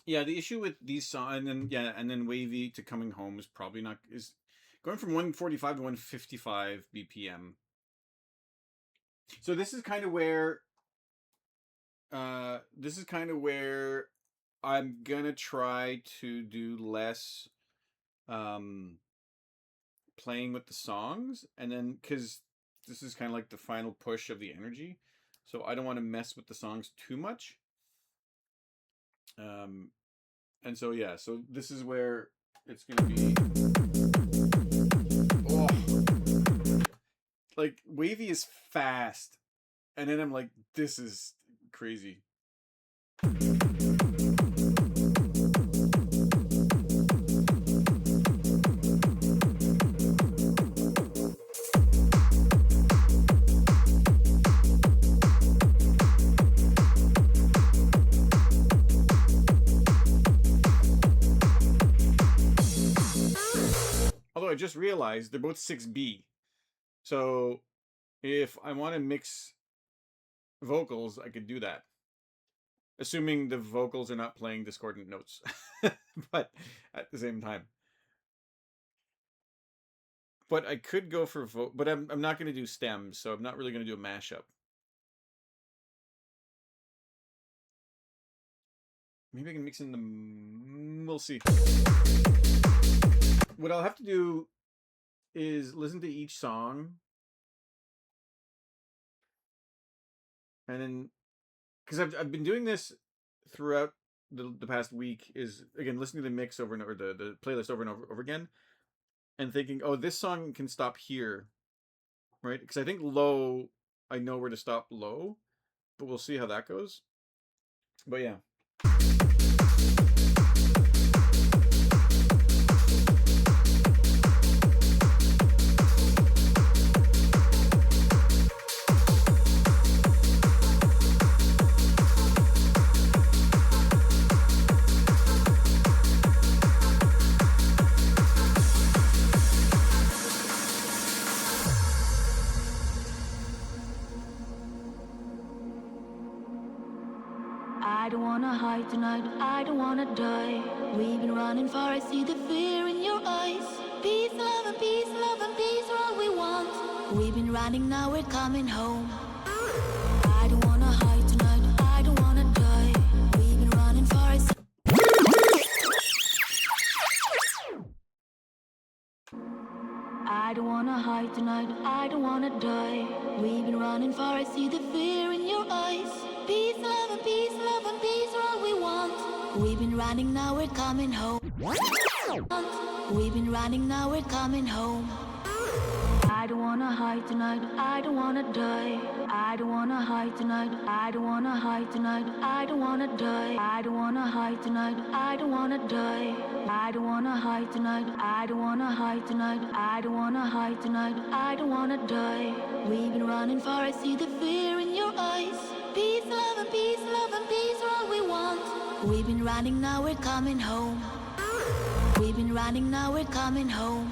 yeah, the issue with these songs, and then Wavy to Coming Home is probably not, is going from 145 to 155 BPM. So this is kind of where I'm gonna try to do less playing with the songs, and then because this is kind of like the final push of the energy, so I don't want to mess with the songs too much. And so yeah, so this is where it's gonna be. Oh, like Wavy is fast, and then I'm like, this is crazy. I just realized they're both 6B. So if I want to mix vocals, I could do that. Assuming the vocals are not playing discordant notes. But at the same time. But I could go for but I'm not going to do stems, so I'm not really going to do a mashup. Maybe I can mix in the... We'll see. What I'll have to do is listen to each song. And then... Because I've been doing this throughout the past week, is, again, listening to the mix over and over, the playlist over and over again. And thinking, oh, this song can stop here. Right? Because I think low, I know where to stop low. But we'll see how that goes. But yeah. I don't wanna hide tonight, I don't wanna die. We've been running far, I see the fear in your eyes. Peace, love, and peace, love, and peace are all we want. We've been running, now we're coming home. I don't wanna hide tonight, I don't wanna die. We've been running far, I see. I don't wanna hide tonight, I don't wanna die. We've been running far, I see the fear in your eyes. Peace, love, and peace, love, and peace are all we want. We've been running, now we're coming home. We've been running, now we're coming home. I don't wanna hide tonight, I don't wanna die. I don't wanna hide tonight, I don't wanna hide tonight, I don't wanna die. I don't wanna hide tonight, I don't wanna die. I don't wanna hide tonight, I don't wanna hide tonight, I don't wanna hide tonight, I don't wanna die. We've been running far, I see the fear in your eyes. Peace, love, and peace, love, and peace are all we want. We've been running, now we're coming home. We've been running, now we're coming home.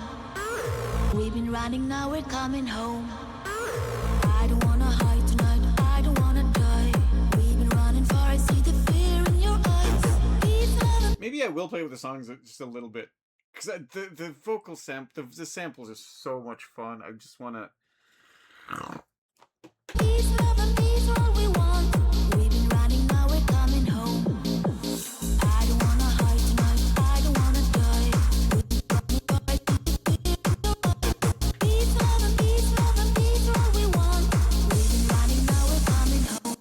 We've been running, now we're coming home. I don't wanna hide tonight, I don't wanna die. We've been running far, I see the fear in your eyes. Peace, love, and Maybe I will play with the songs just a little bit. Because the vocal the samples are so much fun. I just want to... peace, love, and peace are all we want. We've been running, now we're coming home. I don't wanna hide tonight, I don't wanna die. Peace, love, and peace, love, and peace are all we want. We've been running, now we're coming home.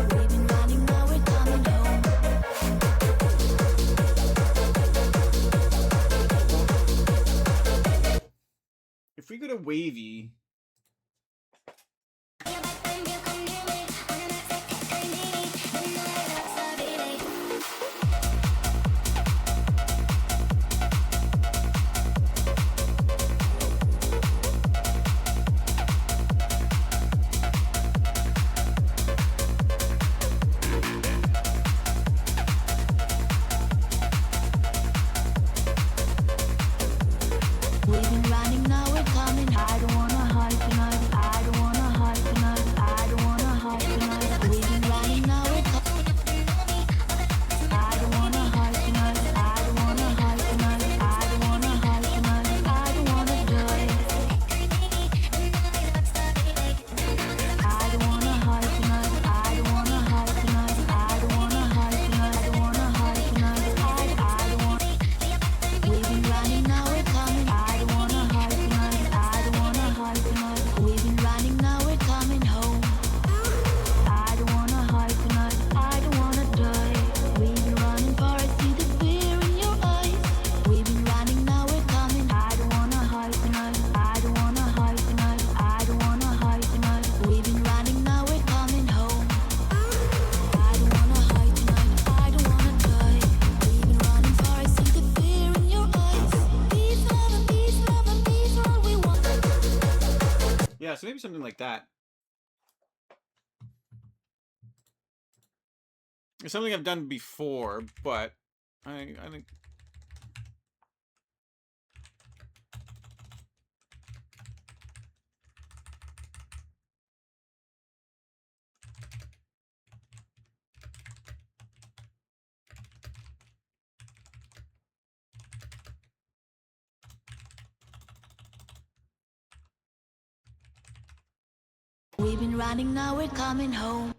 We've been running, now we're coming home. If we go to Wavy... We've been running, now we're coming. I don't wanna hide tonight, I don't wanna hide tonight, I don't wanna hide tonight. We've been running, now we're coming. I don't wanna hide tonight, I don't wanna hide tonight, I don't wanna hide tonight, I don't wanna die. I don't wanna hide tonight, I don't wanna hide tonight, I don't wanna hide tonight, I don't wanna hide tonight, I don't wanna. We've been running, now we're coming. I don't wanna hide tonight, I don't wanna hide tonight. We've been running, now we're coming home. I don't wanna hide tonight, I don't wanna die. We've been running far, I see the fear in your eyes. We've been running, now we're coming. I don't wanna hide tonight, I don't wanna hide tonight, I don't wanna hide tonight. We've been running, now we're coming home. I don't wanna hide tonight, I don't wanna die. We've been running far, I see the fear in your eyes. Peace, love, and peace, love, and peace are all we want. Yeah, so maybe something like that. It's something I've done before, but I think... We've been running, now we're coming home.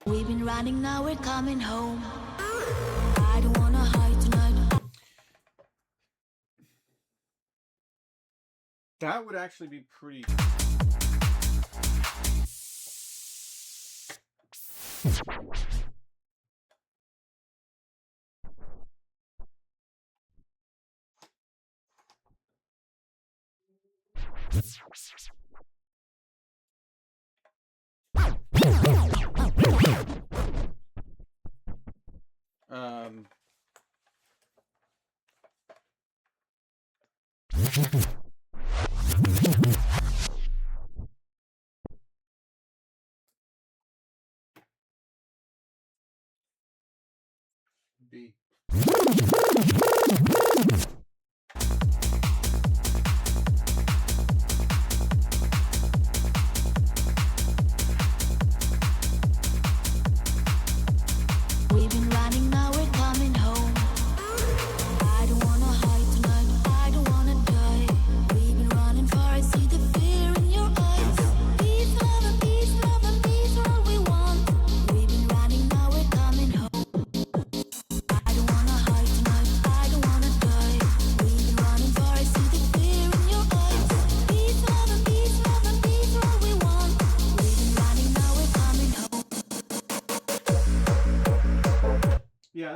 We've been running, now we're coming home. I don't wanna hide tonight. That would actually be pretty...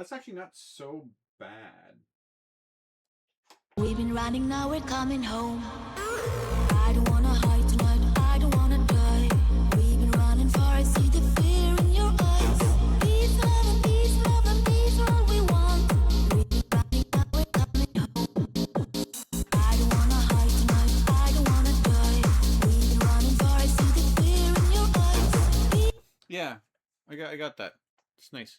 that's actually not so bad. We've been running, now we're coming home. I don't wanna hide tonight, I don't wanna die. We've been running far, I see the fear in your eyes. Peace, love, and peace, love, and peace are all we want. We've been running, now we're coming home. I don't wanna hide tonight, I don't wanna die. We've been running far, I see the fear in your eyes. Yeah, I got that. It's nice.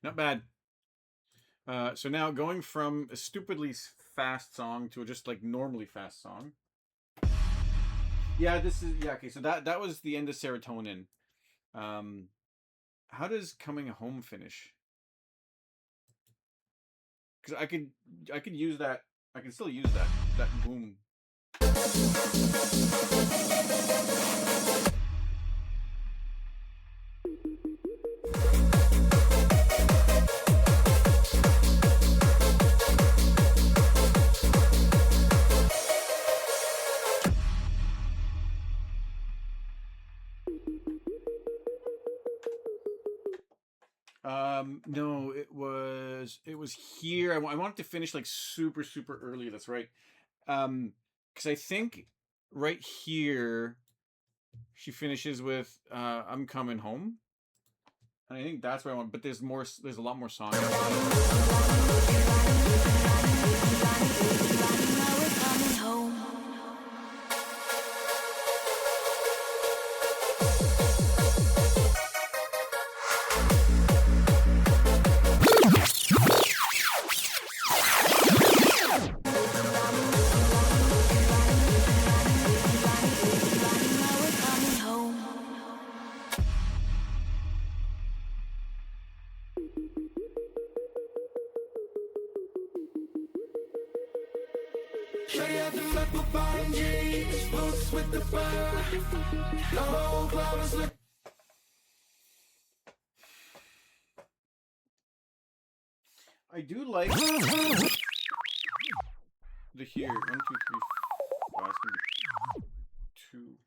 Not bad. So now going from a stupidly fast song to a just like normally fast song. Yeah, this is okay. So that was the end of Serotonin. How does Coming Home finish? Because I could use that. I can still use that boom. No, it was here. I wanted to finish like super early. That's right. Because I think right here she finishes with I'm coming home, and I think that's where I want. But there's more. There's a lot more songs. Shawty had the metal bottom jeans, boots with the fur. The whole club was looking. I do like the here 1, 2, 3, 4. It's gonna be 2.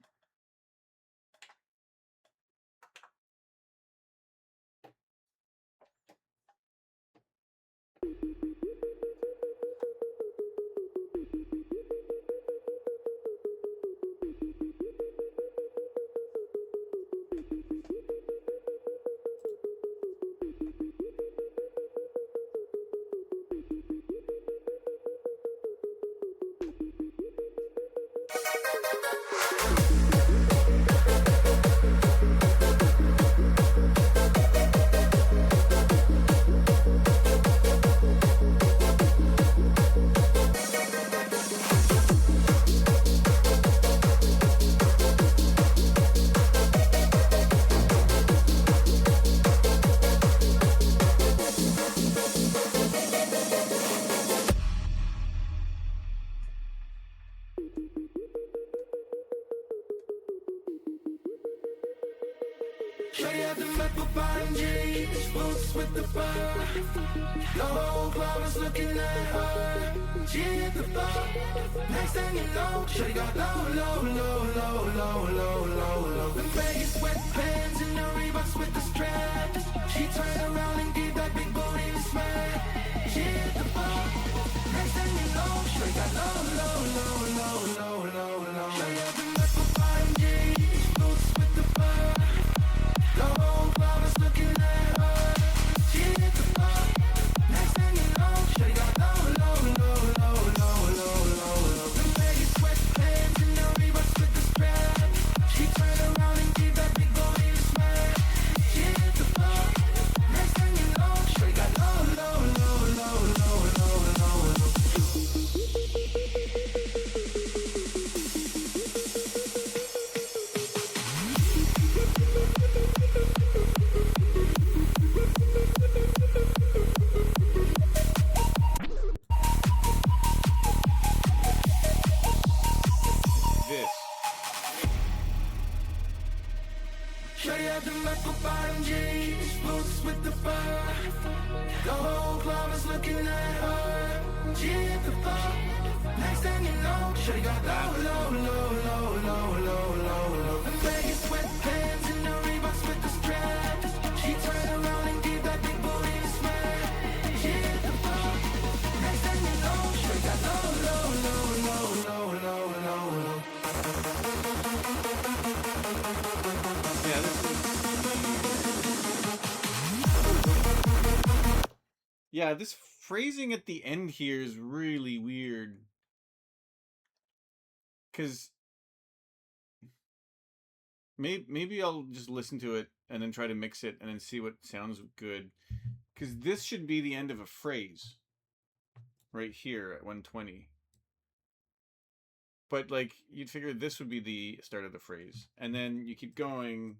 Shawty had the metal bottom jeans, boots with the fur. The whole club was looking at her. She hit the bar. Next thing you know, shawty got low. The Vegas sweatpants and the Reeboks with the straps. She turned around and gave that big booty a smack. She hit the bar. Next thing you know, shawty got low. Shawty had the metal bottom jeans, boots with the fur. The whole club was looking at her. She hit the bar. Next thing you know, shawty got low. The Vegas sweatpants and the Reeboks with the straps. She turned around and gave that big booty a smack. She hit the bar. bottom jeans, boots with the fur. The whole club is looking at her. She hit the bar. Next thing you know, she got low. The Vegas sweatpants and the Reeboks with the straps. She turned around and gave that big booty a smack. She hit the bar. Next thing you know, she got low. Yeah, this is... Yeah, this phrasing at the end here is really weird. Because maybe I'll just listen to it and then try to mix it and then see what sounds good. Because this should be the end of a phrase. Right here at 120. But, like, you'd figure this would be the start of the phrase. And then you keep going.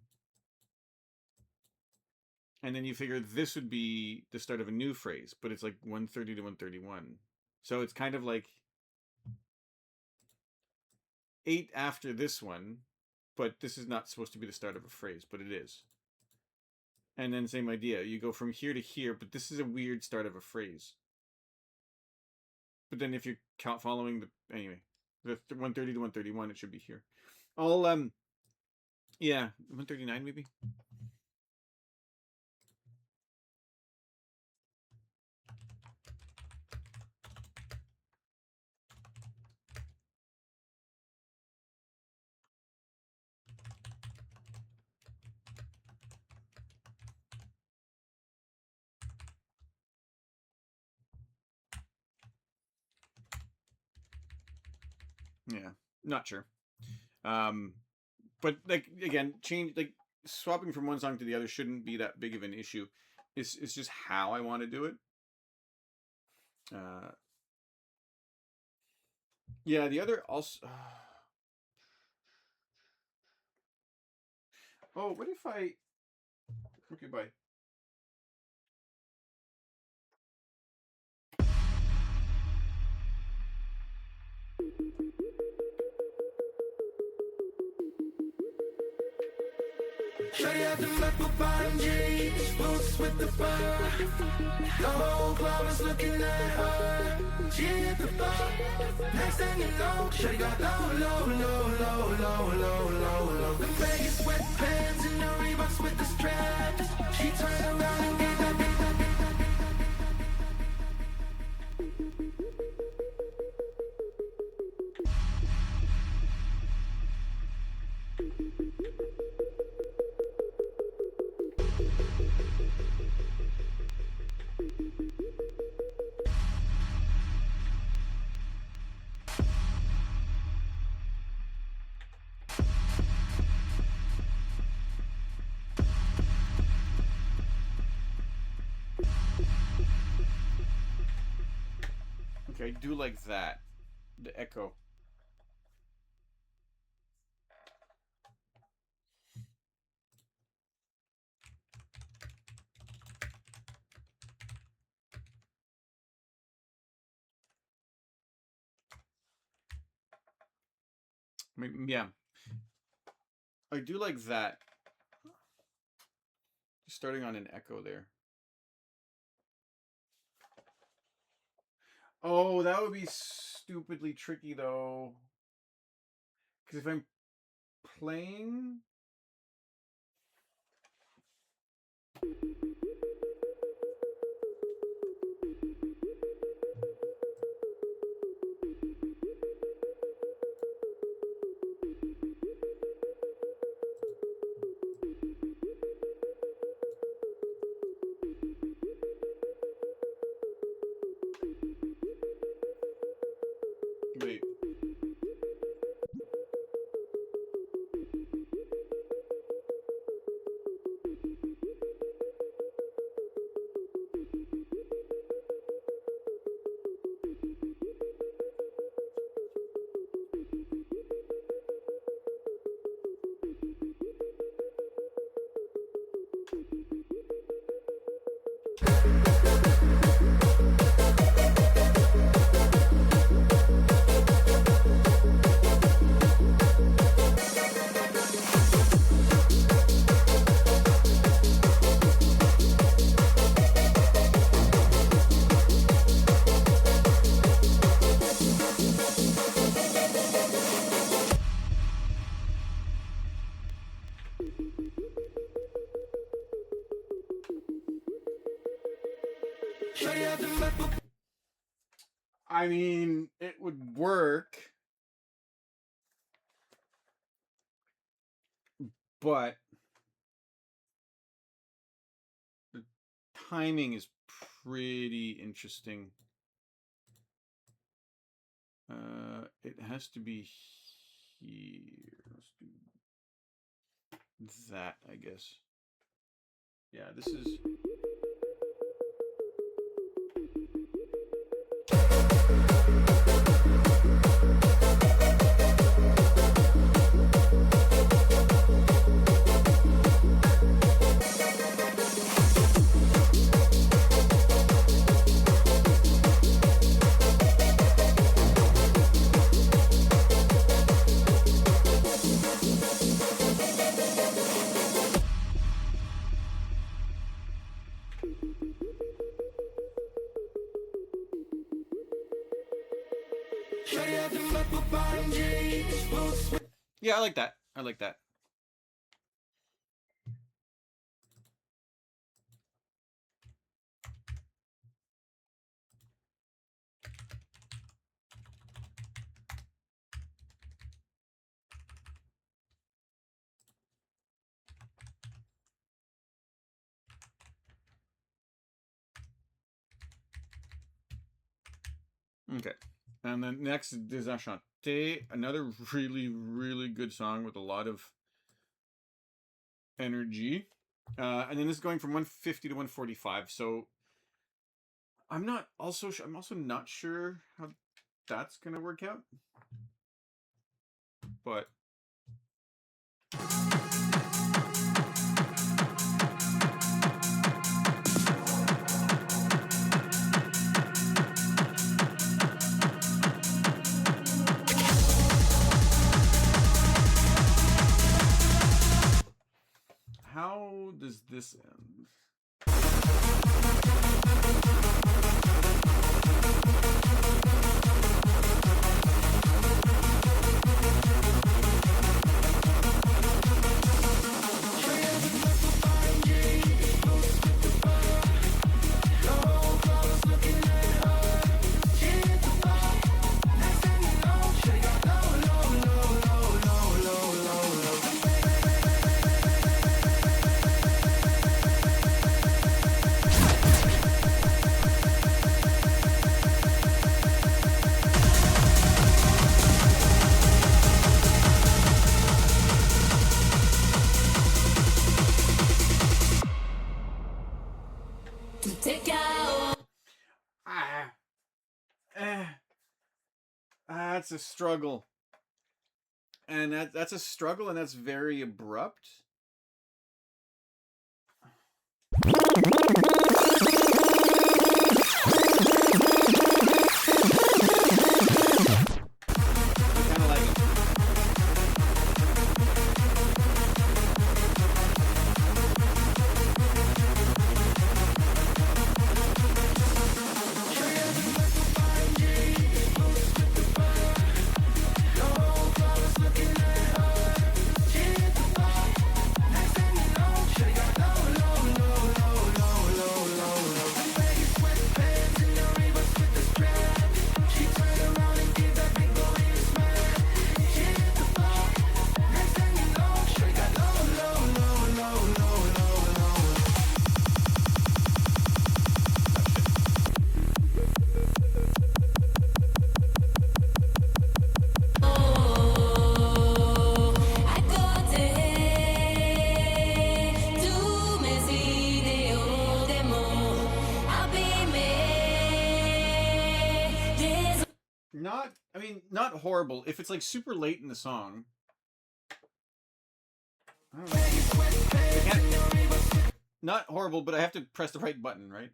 And then you figure this would be the start of a new phrase. But it's like 130 to 131. So it's kind of like 8 after this one. But this is not supposed to be the start of a phrase. But it is. And then same idea. You go from here to here. But this is a weird start of a phrase. But then if you're following the... Anyway. The 130 to 131, it should be here. I'll, yeah, 139 maybe? Yeah, not sure. But like again, swapping from one song to the other shouldn't be that big of an issue. It's just how I want to do it. Yeah, the other also. Oh, what if I? Okay, bye. Shorty had the apple bottom jeans, boots with the fur. The whole club is looking at her. She hit the bar. Next thing you know, shorty got low. The Vegas sweatpants and the Reeboks with the straps. She turned around and gave that big. Okay, I do like that. The echo. Yeah. I do like that. Starting on an echo there. Oh, that would be stupidly tricky though. Because if I'm playing... Wait. I mean, it would work, but the timing is pretty interesting. It has to be here. Let's do that, I guess. Yeah, this is. Yeah, I like that. I like that. Okay. And then next is Desenchanté, another really, really good song with a lot of energy. And then this is going from 150 to 145. So I'm also not sure how that's gonna work out. But how does this end? That's a struggle. And that's a struggle, and that's very abrupt. Not horrible. If it's like super late in the song, I don't know. Not horrible, but I have to press the right button, right?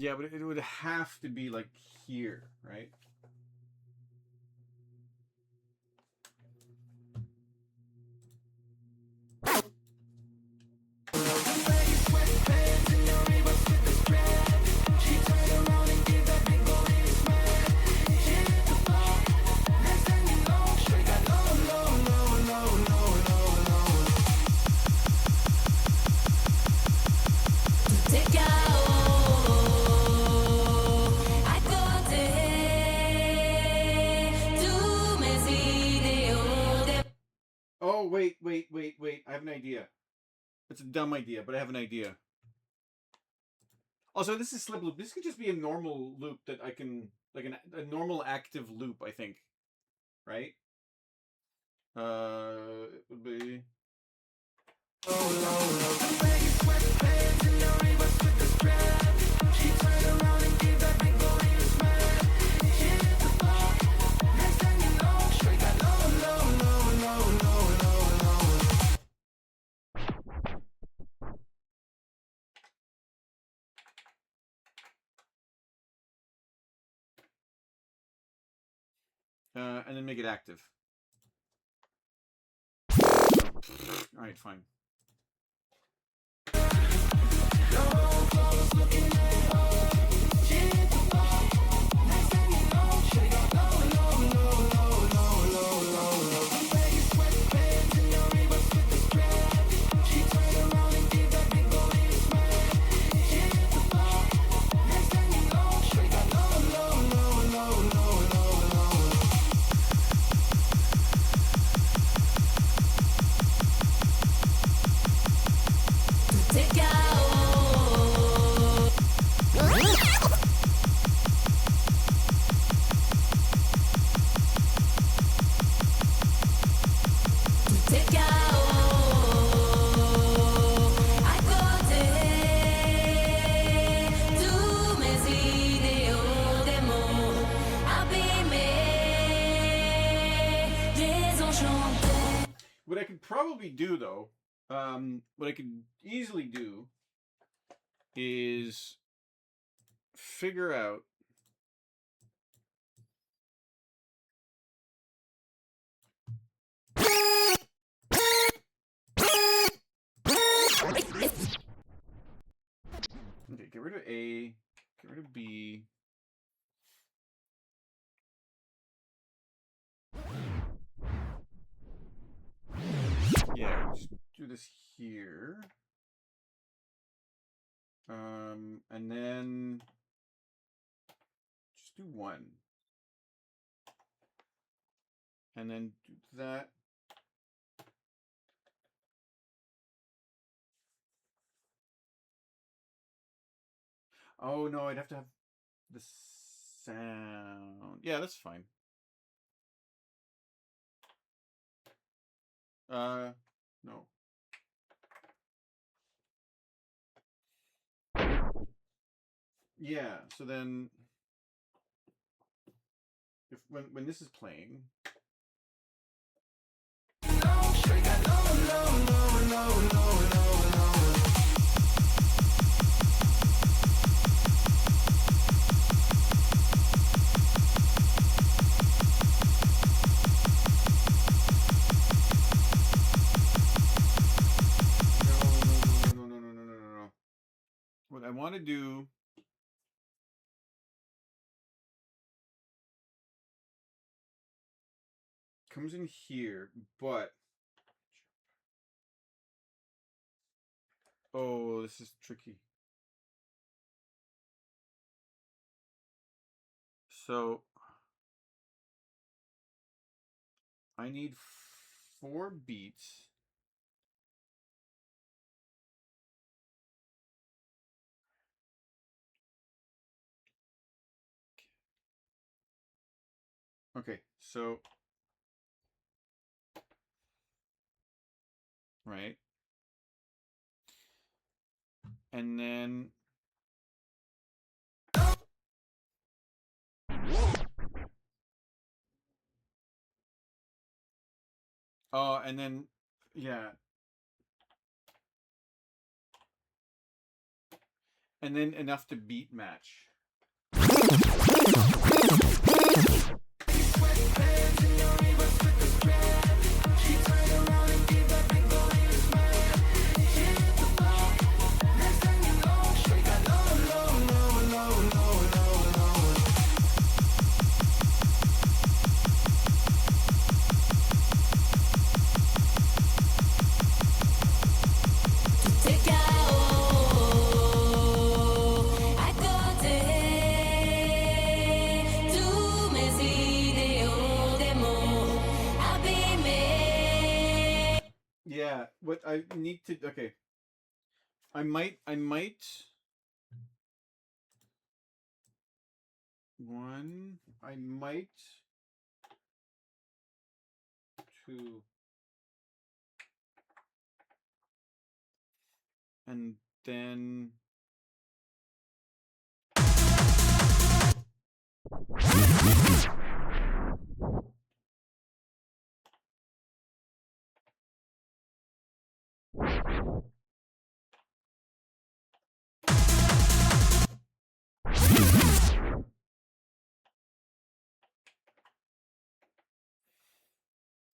Yeah, but it would have to be like here, right? Oh, wait. I have an idea. It's a dumb idea, but I have an idea. Also, this is slip loop. This could just be a normal loop that I can, like a normal active loop, I think. Right? It would be. And then make it active. All right, fine. What I could probably do, though, what I could easily do is figure out okay, get rid of A, get rid of B. Yeah, just do this here. And then just do one. And then do that. Oh no, I'd have to have the sound. Yeah, that's fine. No. Yeah, so then if when this is playing, no. What I want to do comes in here, but oh, this is tricky. So I need 4 beats. Okay, so right, and then and then yeah, and then enough to beat match. Yeah, what I need to, okay. I might one, I might two, and then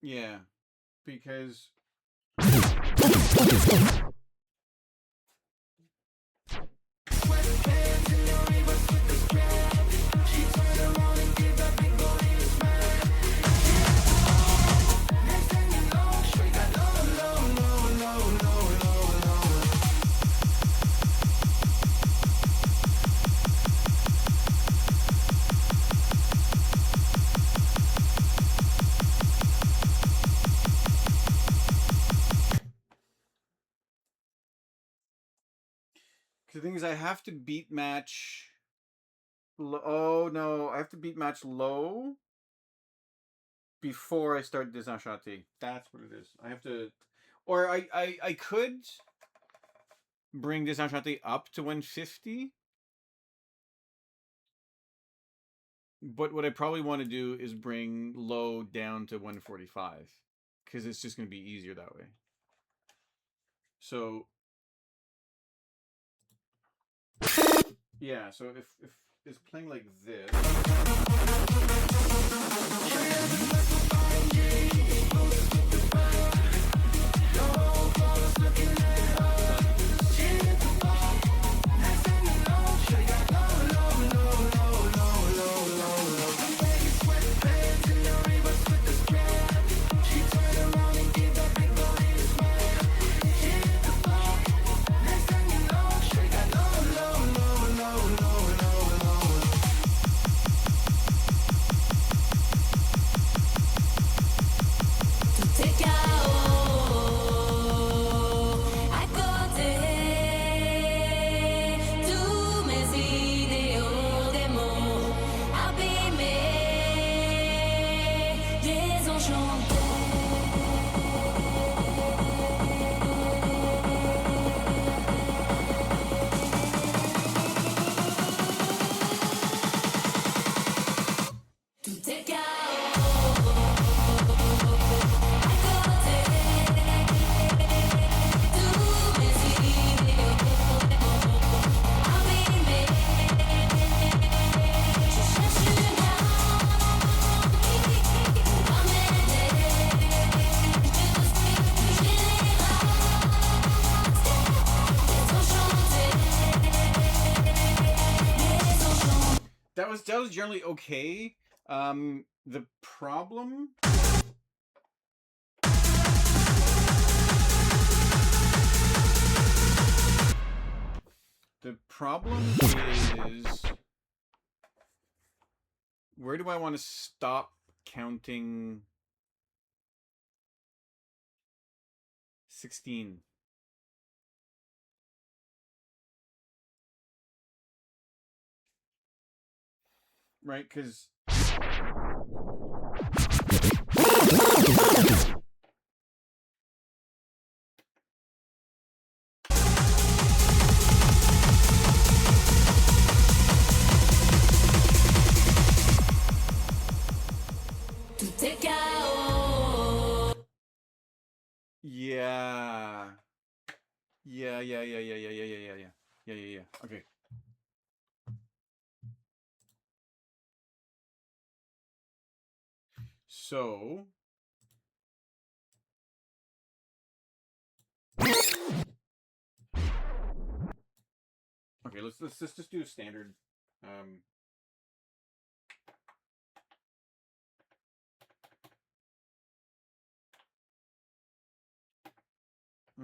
yeah, because the thing is, I have to beat match. Oh no, I have to beat match low before I start Desenchanté. That's what it is. I have to, or I could bring Desenchanté up to 150. But what I probably want to do is bring low down to 145 because it's just going to be easier that way. So yeah, so if it's playing like this. That was generally okay. The problem is, where do I want to stop counting 16? Right, because yeah. Okay. So okay, let's just do a standard.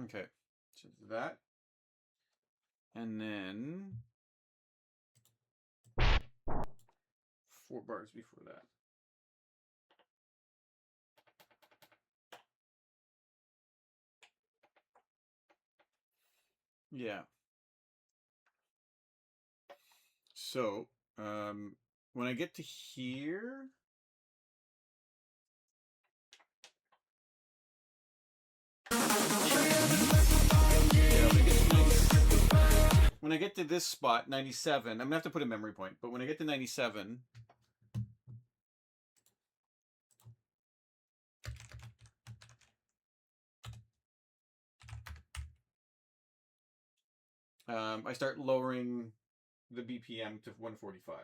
Okay, so that, and then 4 bars before that. Yeah. So, when I get to here, when I get to this spot, 97, I'm gonna have to put a memory point, but when I get to 97, I start lowering the BPM to 145.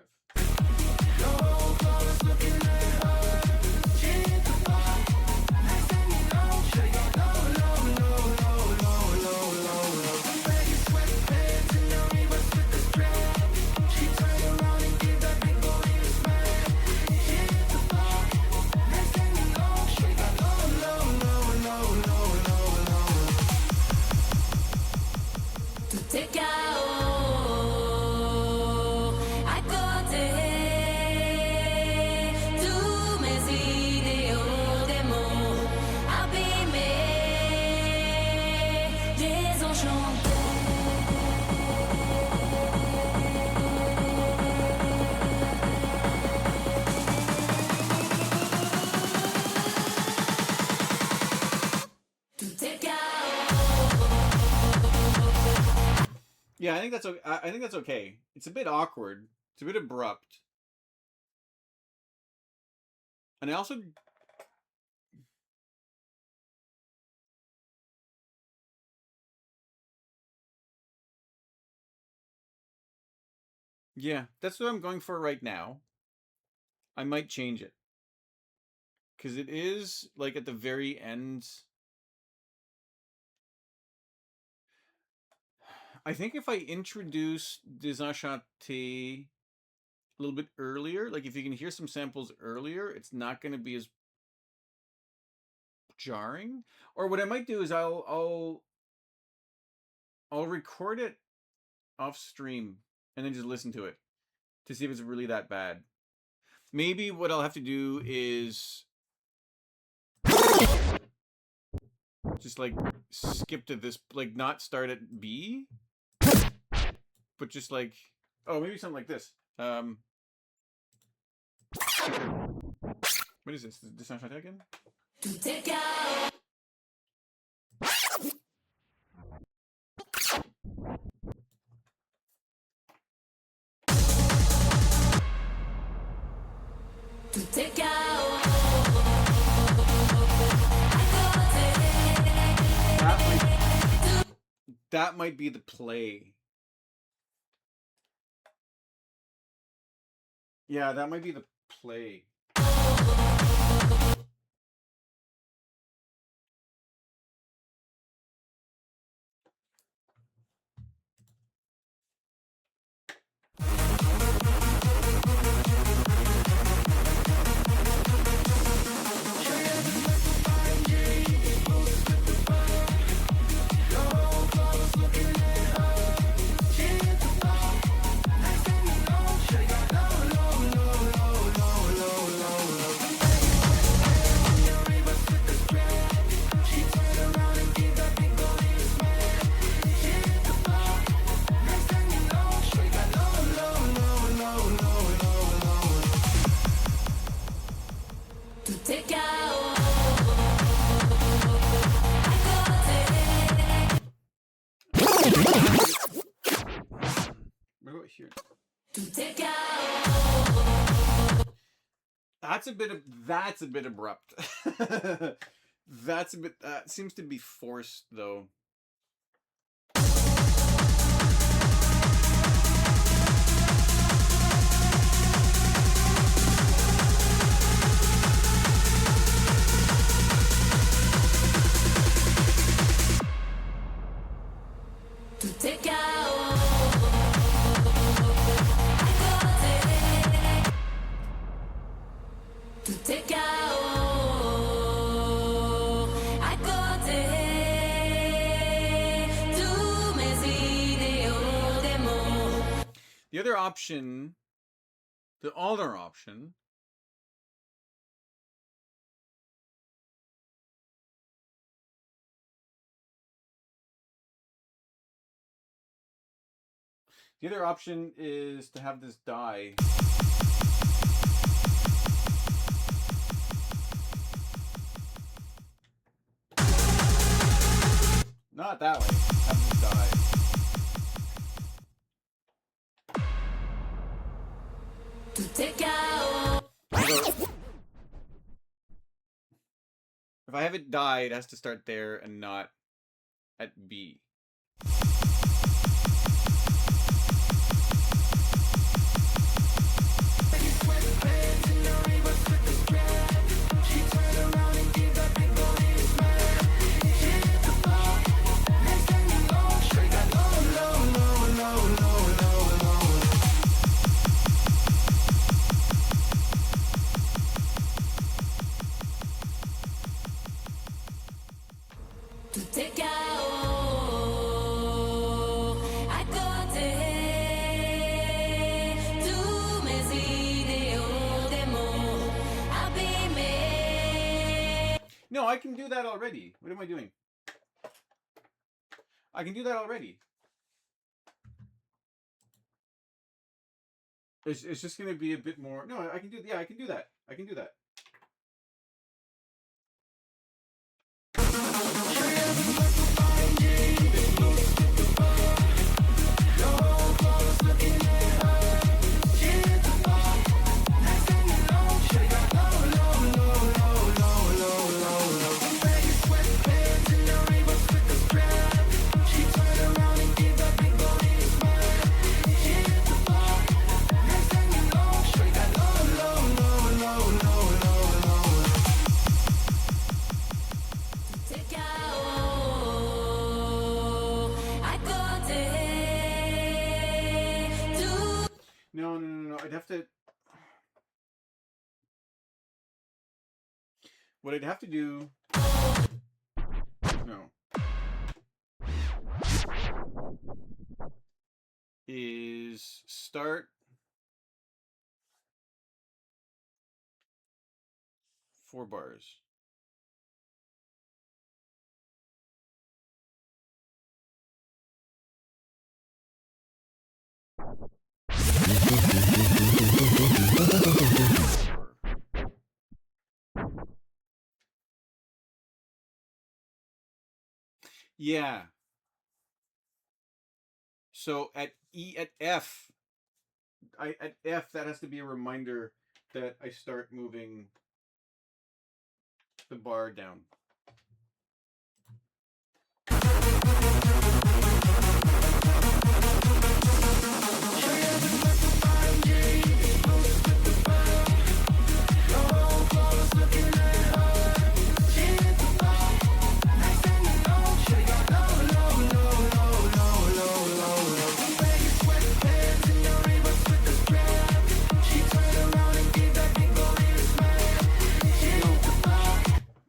Yeah, I think that's okay. I think that's okay. It's a bit awkward. It's a bit abrupt. And I also... Yeah, that's what I'm going for right now. I might change it. Because it is, like, at the very end... I think if I introduce Desenchanté a little bit earlier, like if you can hear some samples earlier, it's not going to be as jarring. Or what I might do is I'll record it off stream and then just listen to it to see if it's really that bad. Maybe what I'll have to do is just like skip to this, like not start at B, but just like, oh, maybe something like this. What is this? This sound again? To take out. To take out. That might be the play. Yeah, that might be the play. Here. That's a bit abrupt. That's a bit seems to be forced though. The other option, the other option, is to have this die. Not that way. Have this die. If I have it die, it has to start there and not at B. No, I can do that already. What am I doing? I can do that already. It's just going to be a bit more. No, I can do. Yeah, I can do that. I can do that. No. I'd have to. What I'd have to do. No. Is start 4 bars. Yeah. So at F, at F that has to be a reminder that I start moving the bar down.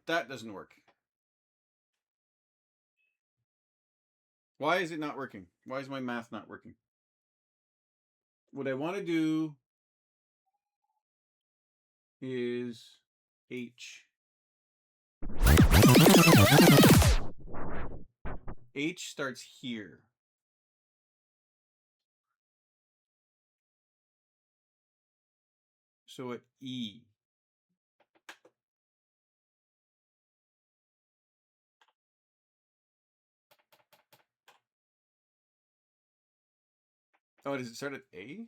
That doesn't work. Why is it not working? Why is my math not working? What I want to do is H. H starts here. So at E. Oh, does it start at A?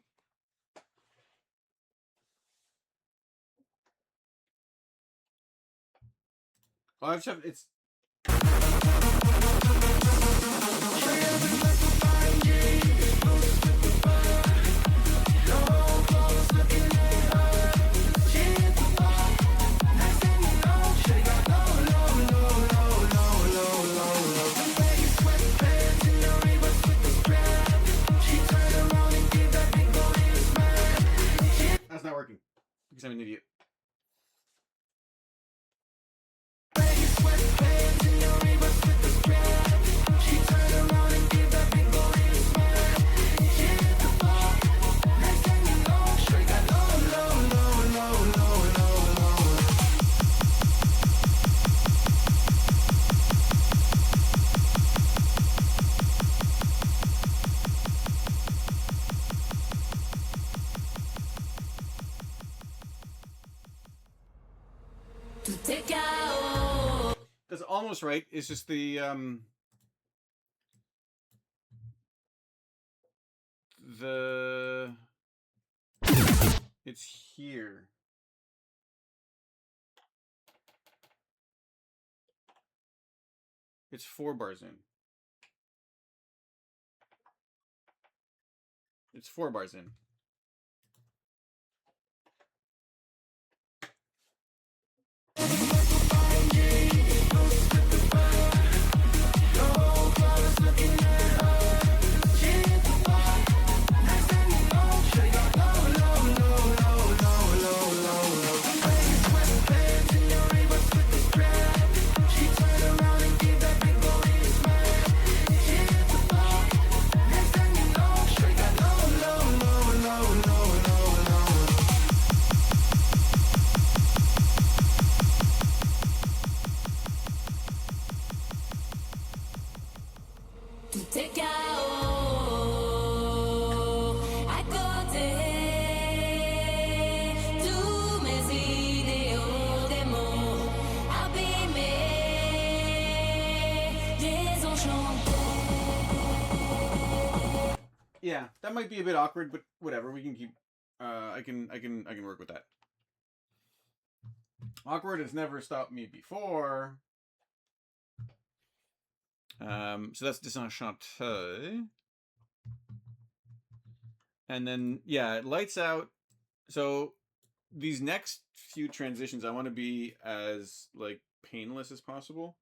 Oh, I've just, it's. That's not working because I'm an idiot. That's almost right. It's just the it's here. It's 4 bars in. It's 4 bars in. Te cao à côté, tous mes idéaux, des mots abîmés, désenchantés. Yeah, that might be a bit awkward, but whatever. We can keep. I can work with that. Awkward has never stopped me before. So that's Désenchanté. And then, yeah, Lights Out. So these next few transitions, I want to be as, like, painless as possible.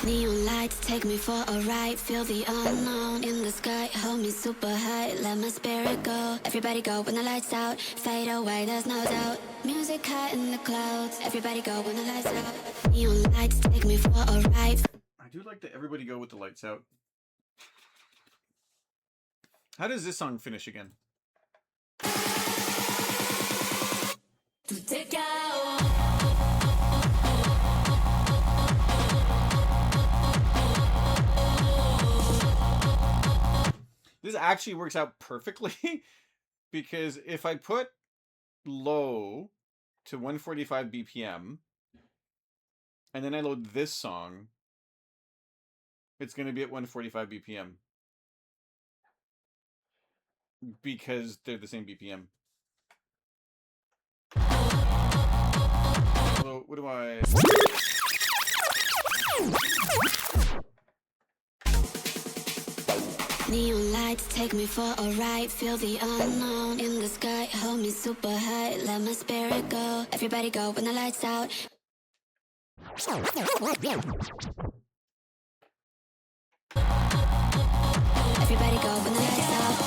Neon lights take me for a ride. Feel the unknown in the sky. Hold me super high, let my spirit go. Everybody go when the lights out. Fade away, there's no doubt. Music high in the clouds. Everybody go when the lights out. Neon lights take me for a ride. I do like that everybody go with the lights out. How does this song finish again? Tout est chaos. This actually works out perfectly because if I put low to 145 BPM and then I load this song, it's going to be at 145 BPM because they're the same BPM. So what do I... Neon lights take me for a ride. Feel the unknown in the sky. Hold me super high, let my spirit go. Everybody go when the lights out. Everybody go when the lights out. Everybody go when the lights out.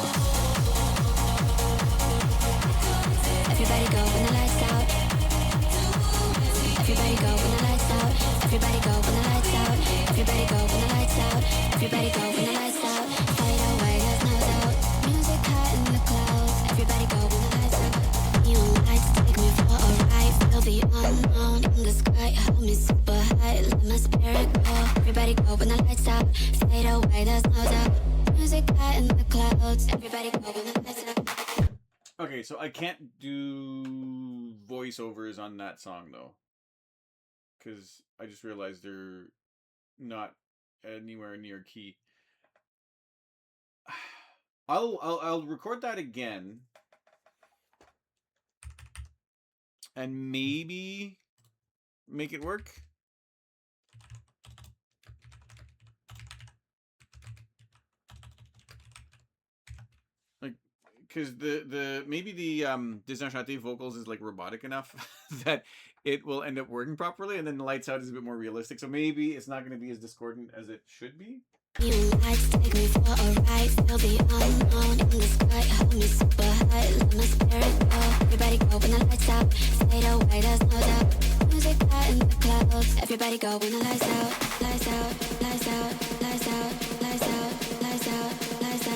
Everybody go when the lights out. Everybody go when the lights out. Everybody go when the lights out. Everybody go when the lights out. Fade away, there's no doubt. Music high in the clouds. Everybody go when the lights out. Neon lights take me for a ride. Feel the unknown in the sky. Hold me super high, let my spirit go. Everybody go when the lights out. Fade away, there's no doubt. Music high in the clouds. Everybody go when the lights out. Okay, so I can't do voiceovers on that song though, because I just realized they're not anywhere near key. I'll record that again, and maybe make it work. Because the maybe the Désenchanté vocals is like robotic enough that it will end up working properly, and then the Lights Out is a bit more realistic. So maybe it's not going to be as discordant as it should be. Neon lights take me for a ride. Feel the unknown in the sky. Hold me super high, let my spirit go. Everybody go when the lights out. Fade away, there's no doubt. Music high in the clouds. Everybody go when the lights out. Lights out, lights out, lights out, lights out, lights out, lights out.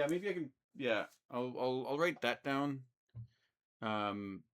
Yeah, maybe I can. Yeah, I'll write that down. Um,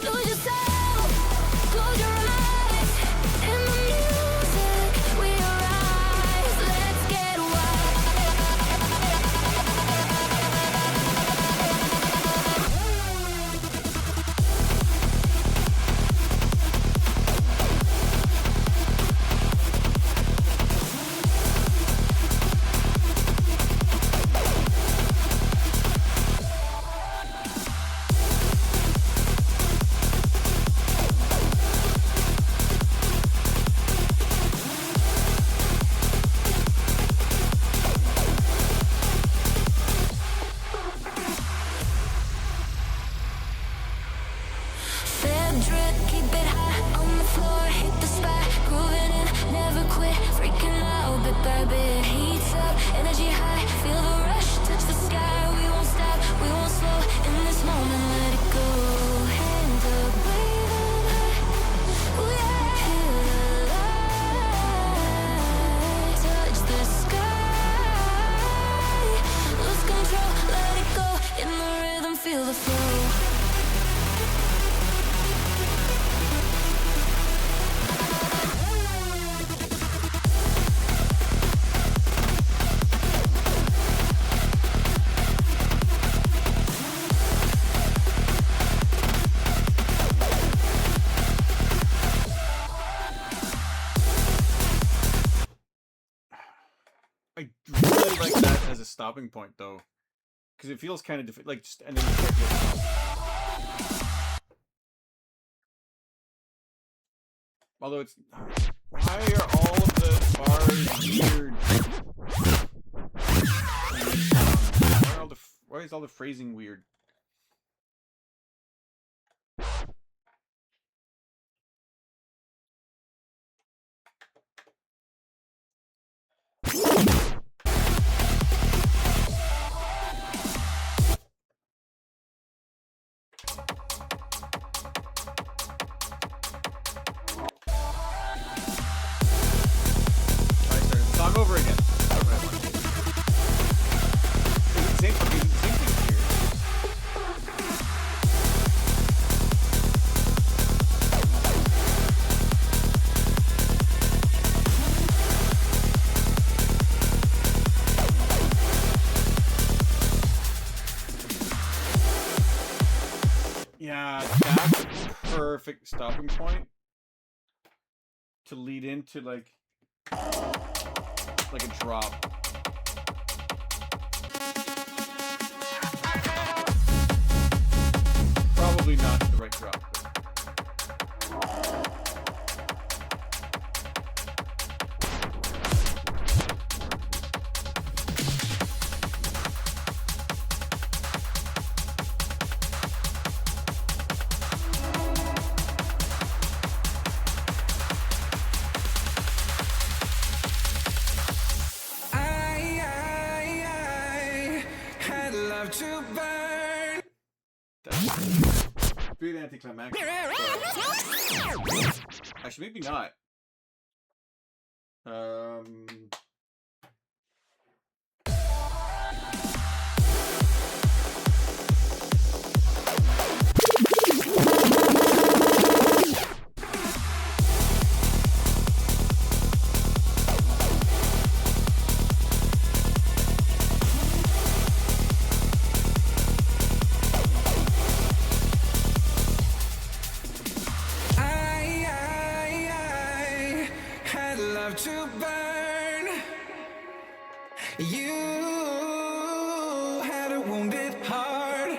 Lose yourself, close your eyes. In the music we arise. Let's get Fed drip, keep it high on the floor, hit the spot, grooving in, never quit, freaking out bit by bit, heats up, energy high, feel the rush, touch the sky, we won't stop, we won't slow, in this moment let it go, hands up, waving high, ooh yeah, feel the light, touch the sky, lose control, let it go, in the rhythm, feel the flow. I really like that as a stopping point though, because it feels kind of like just and then you start getting off. Although it's why are all of the bars weird? Why is all the phrasing weird? Song over again. Same thing here. Yeah, that's a perfect stopping point to lead into like a drop. Probably not the right drop. To burn. That's pretty anticlimactic. Actually, maybe not. To burn. You had a wounded heart.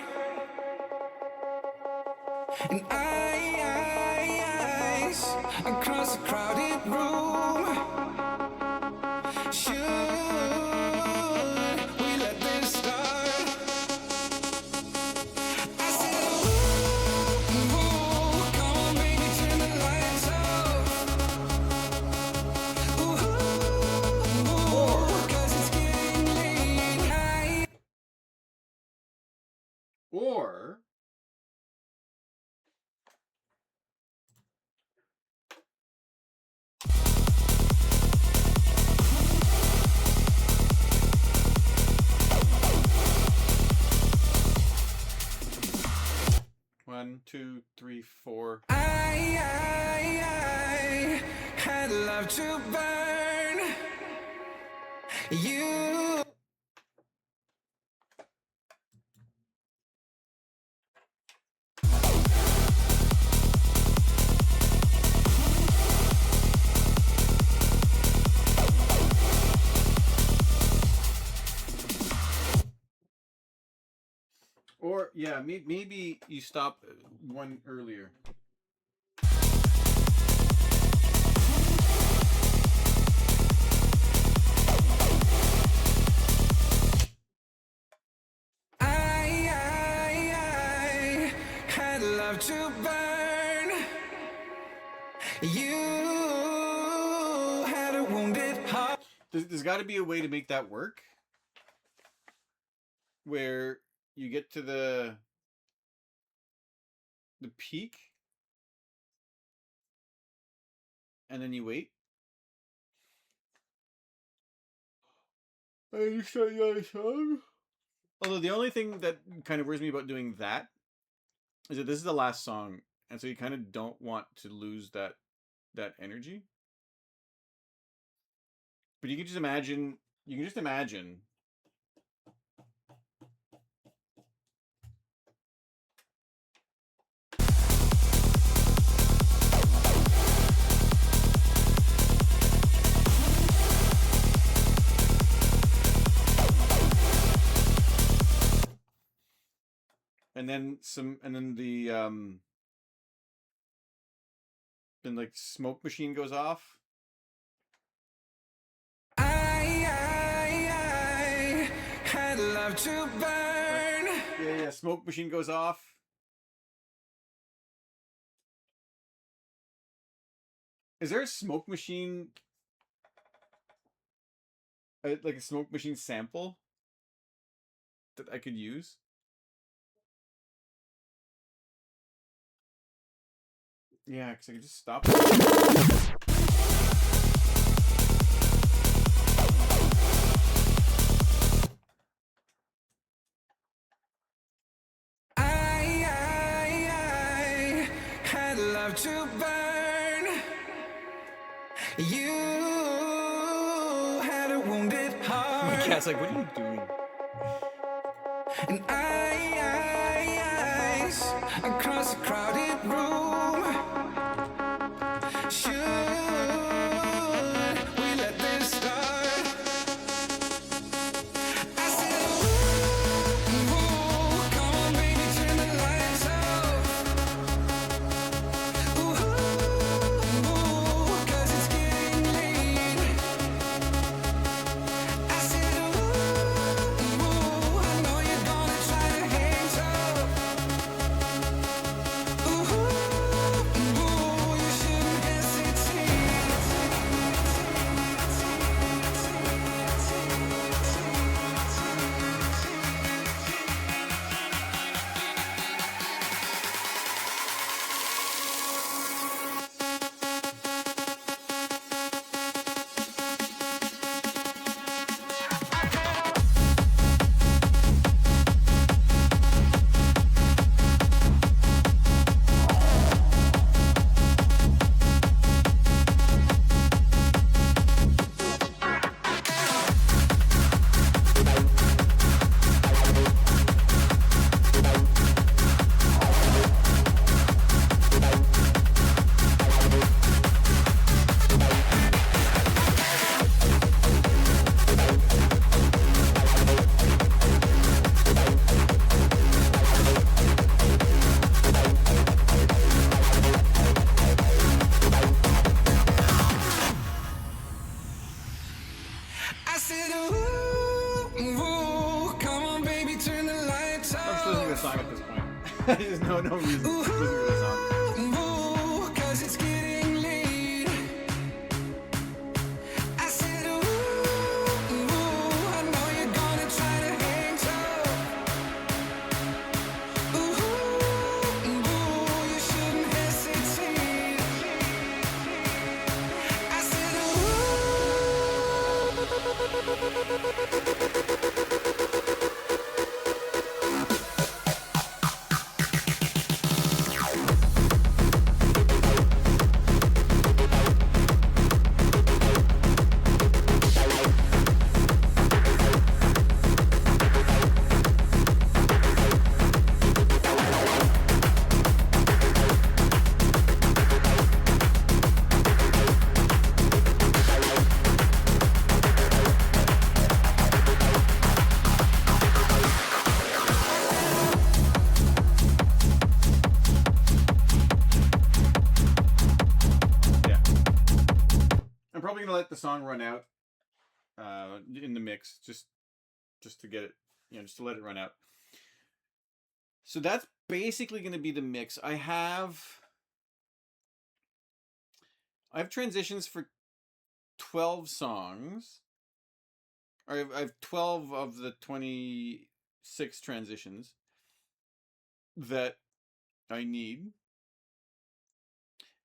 And eyes across a crowded room. Should we let this start? I said, ooh, come on, baby, turn the lights off. Ooh, 'cause it's getting late. Or one, two, three, four. I had love to burn you. Or yeah, maybe you stop one earlier. I had love to burn you. Had a wounded heart. There's got to be a way to make that work, where you get to the peak, and then you wait. And you start your song. Although the only thing that kind of worries me about doing that is that this is the last song, and so you kind of don't want to lose that energy. But you can just imagine. You can just imagine. And then then like smoke machine goes off. I had love to burn. Yeah, smoke machine goes off. Is there a smoke machine, like a smoke machine sample that I could use? Yeah, because I could just stop. I had love to burn. You had a wounded heart. My cat's like, what are you doing? And eyes across a crowded room. Should we let this start? I said, ooh, come on, baby, turn the lights off. Ooh, 'cause it's getting late. I said, ooh, I know you're gonna try to hang tough. Ooh, just listening to the song at this point. There's no reason. Just listening to the song. Move, 'cause it's getting late. I said, ooh, I know you're gonna try to hang tough. Ooh, you shouldn't hesitate. I said, Yeah. I'm probably gonna let the song run out in the mix, just to get it, just to let it run out. So that's basically gonna be the mix. I have transitions for 12 songs. I have 12 of the 26 transitions that I need.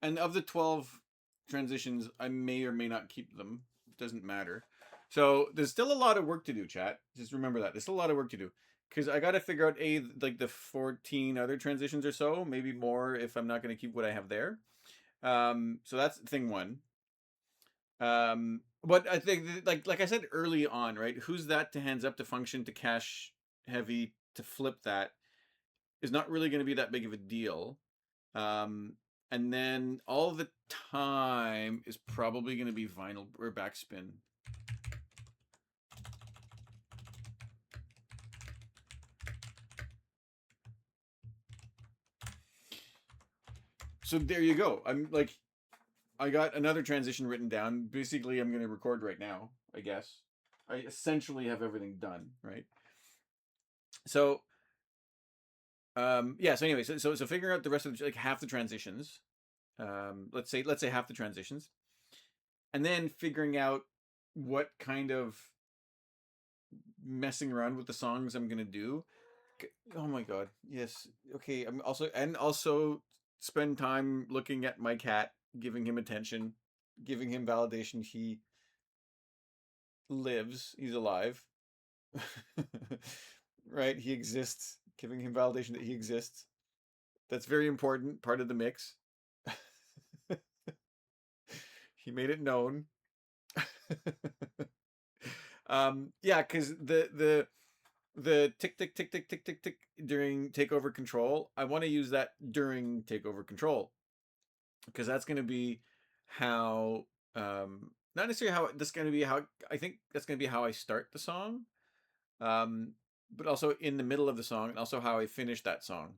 And of the 12 transitions, I may or may not keep them. It doesn't matter. So there's still a lot of work to do, chat. Just remember that. There's still a lot of work to do. Because I got to figure out, like the 14 other transitions or so, maybe more if I'm not going to keep what I have there. So that's thing one. But I think, like I said early on, right? Who's that to hands up to function to cash heavy to flip that is not really going to be that big of a deal. And then all the time is probably going to be vinyl or backspin. So there you go. I got another transition written down. Basically, I'm going to record right now, I guess. I essentially have everything done, right? So, yeah. So anyway, so figuring out the rest of the, like half the transitions. Let's say half the transitions, and then figuring out what kind of messing around with the songs I'm gonna do. Oh my god, yes. Okay, I'm also spend time looking at my cat, giving him attention, giving him validation. He lives. He's alive. Right? He exists. Giving him validation that he exists. That's very important. Part of the mix. He made it known. Yeah, because the tick tick tick tick tick tick tick during takeover control, I want to use that during takeover control, because that's going to be how not necessarily how that's going to be how I think that's going to be how I start the song, but also in the middle of the song, and also how I finish that song,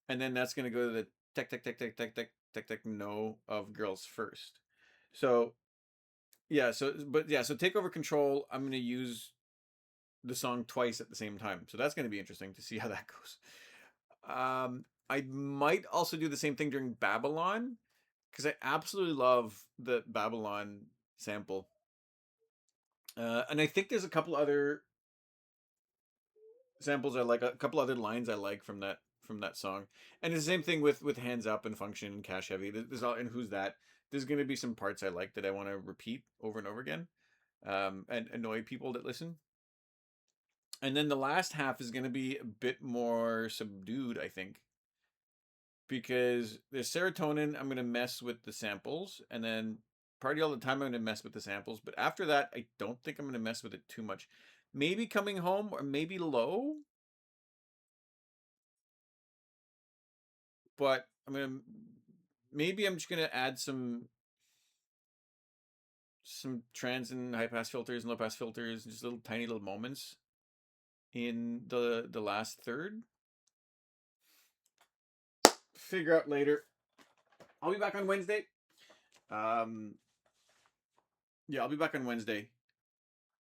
and then that's going to go to the tick tick tick tick tick tick tick tick no of girls first. So yeah, so takeover control, I'm going to use the song twice at the same time. So that's going to be interesting to see how that goes. I might also do the same thing during Babylon, because I absolutely love the Babylon sample. And I think there's a couple other samples I like, a couple other lines I like from that song. And it's the same thing with Hands Up and Function and Cash Heavy. There's all, and Who's That? There's going to be some parts I like that I want to repeat over and over again, and annoy people that listen. And then the last half is going to be a bit more subdued, I think, because there's Serotonin. I'm going to mess with the samples, and then Party All the Time, I'm going to mess with the samples. But after that, I don't think I'm going to mess with it too much. Maybe Coming Home, or maybe Low. But maybe I'm just going to add some trans and high pass filters and low pass filters, just little tiny little moments in the last third. Figure out later. I'll be back on Wednesday. Yeah, I'll be back on Wednesday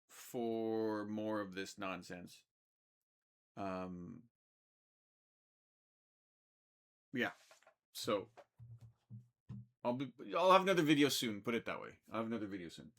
for more of this nonsense. Yeah. So I'll have another video soon. Put it that way. I'll have another video soon.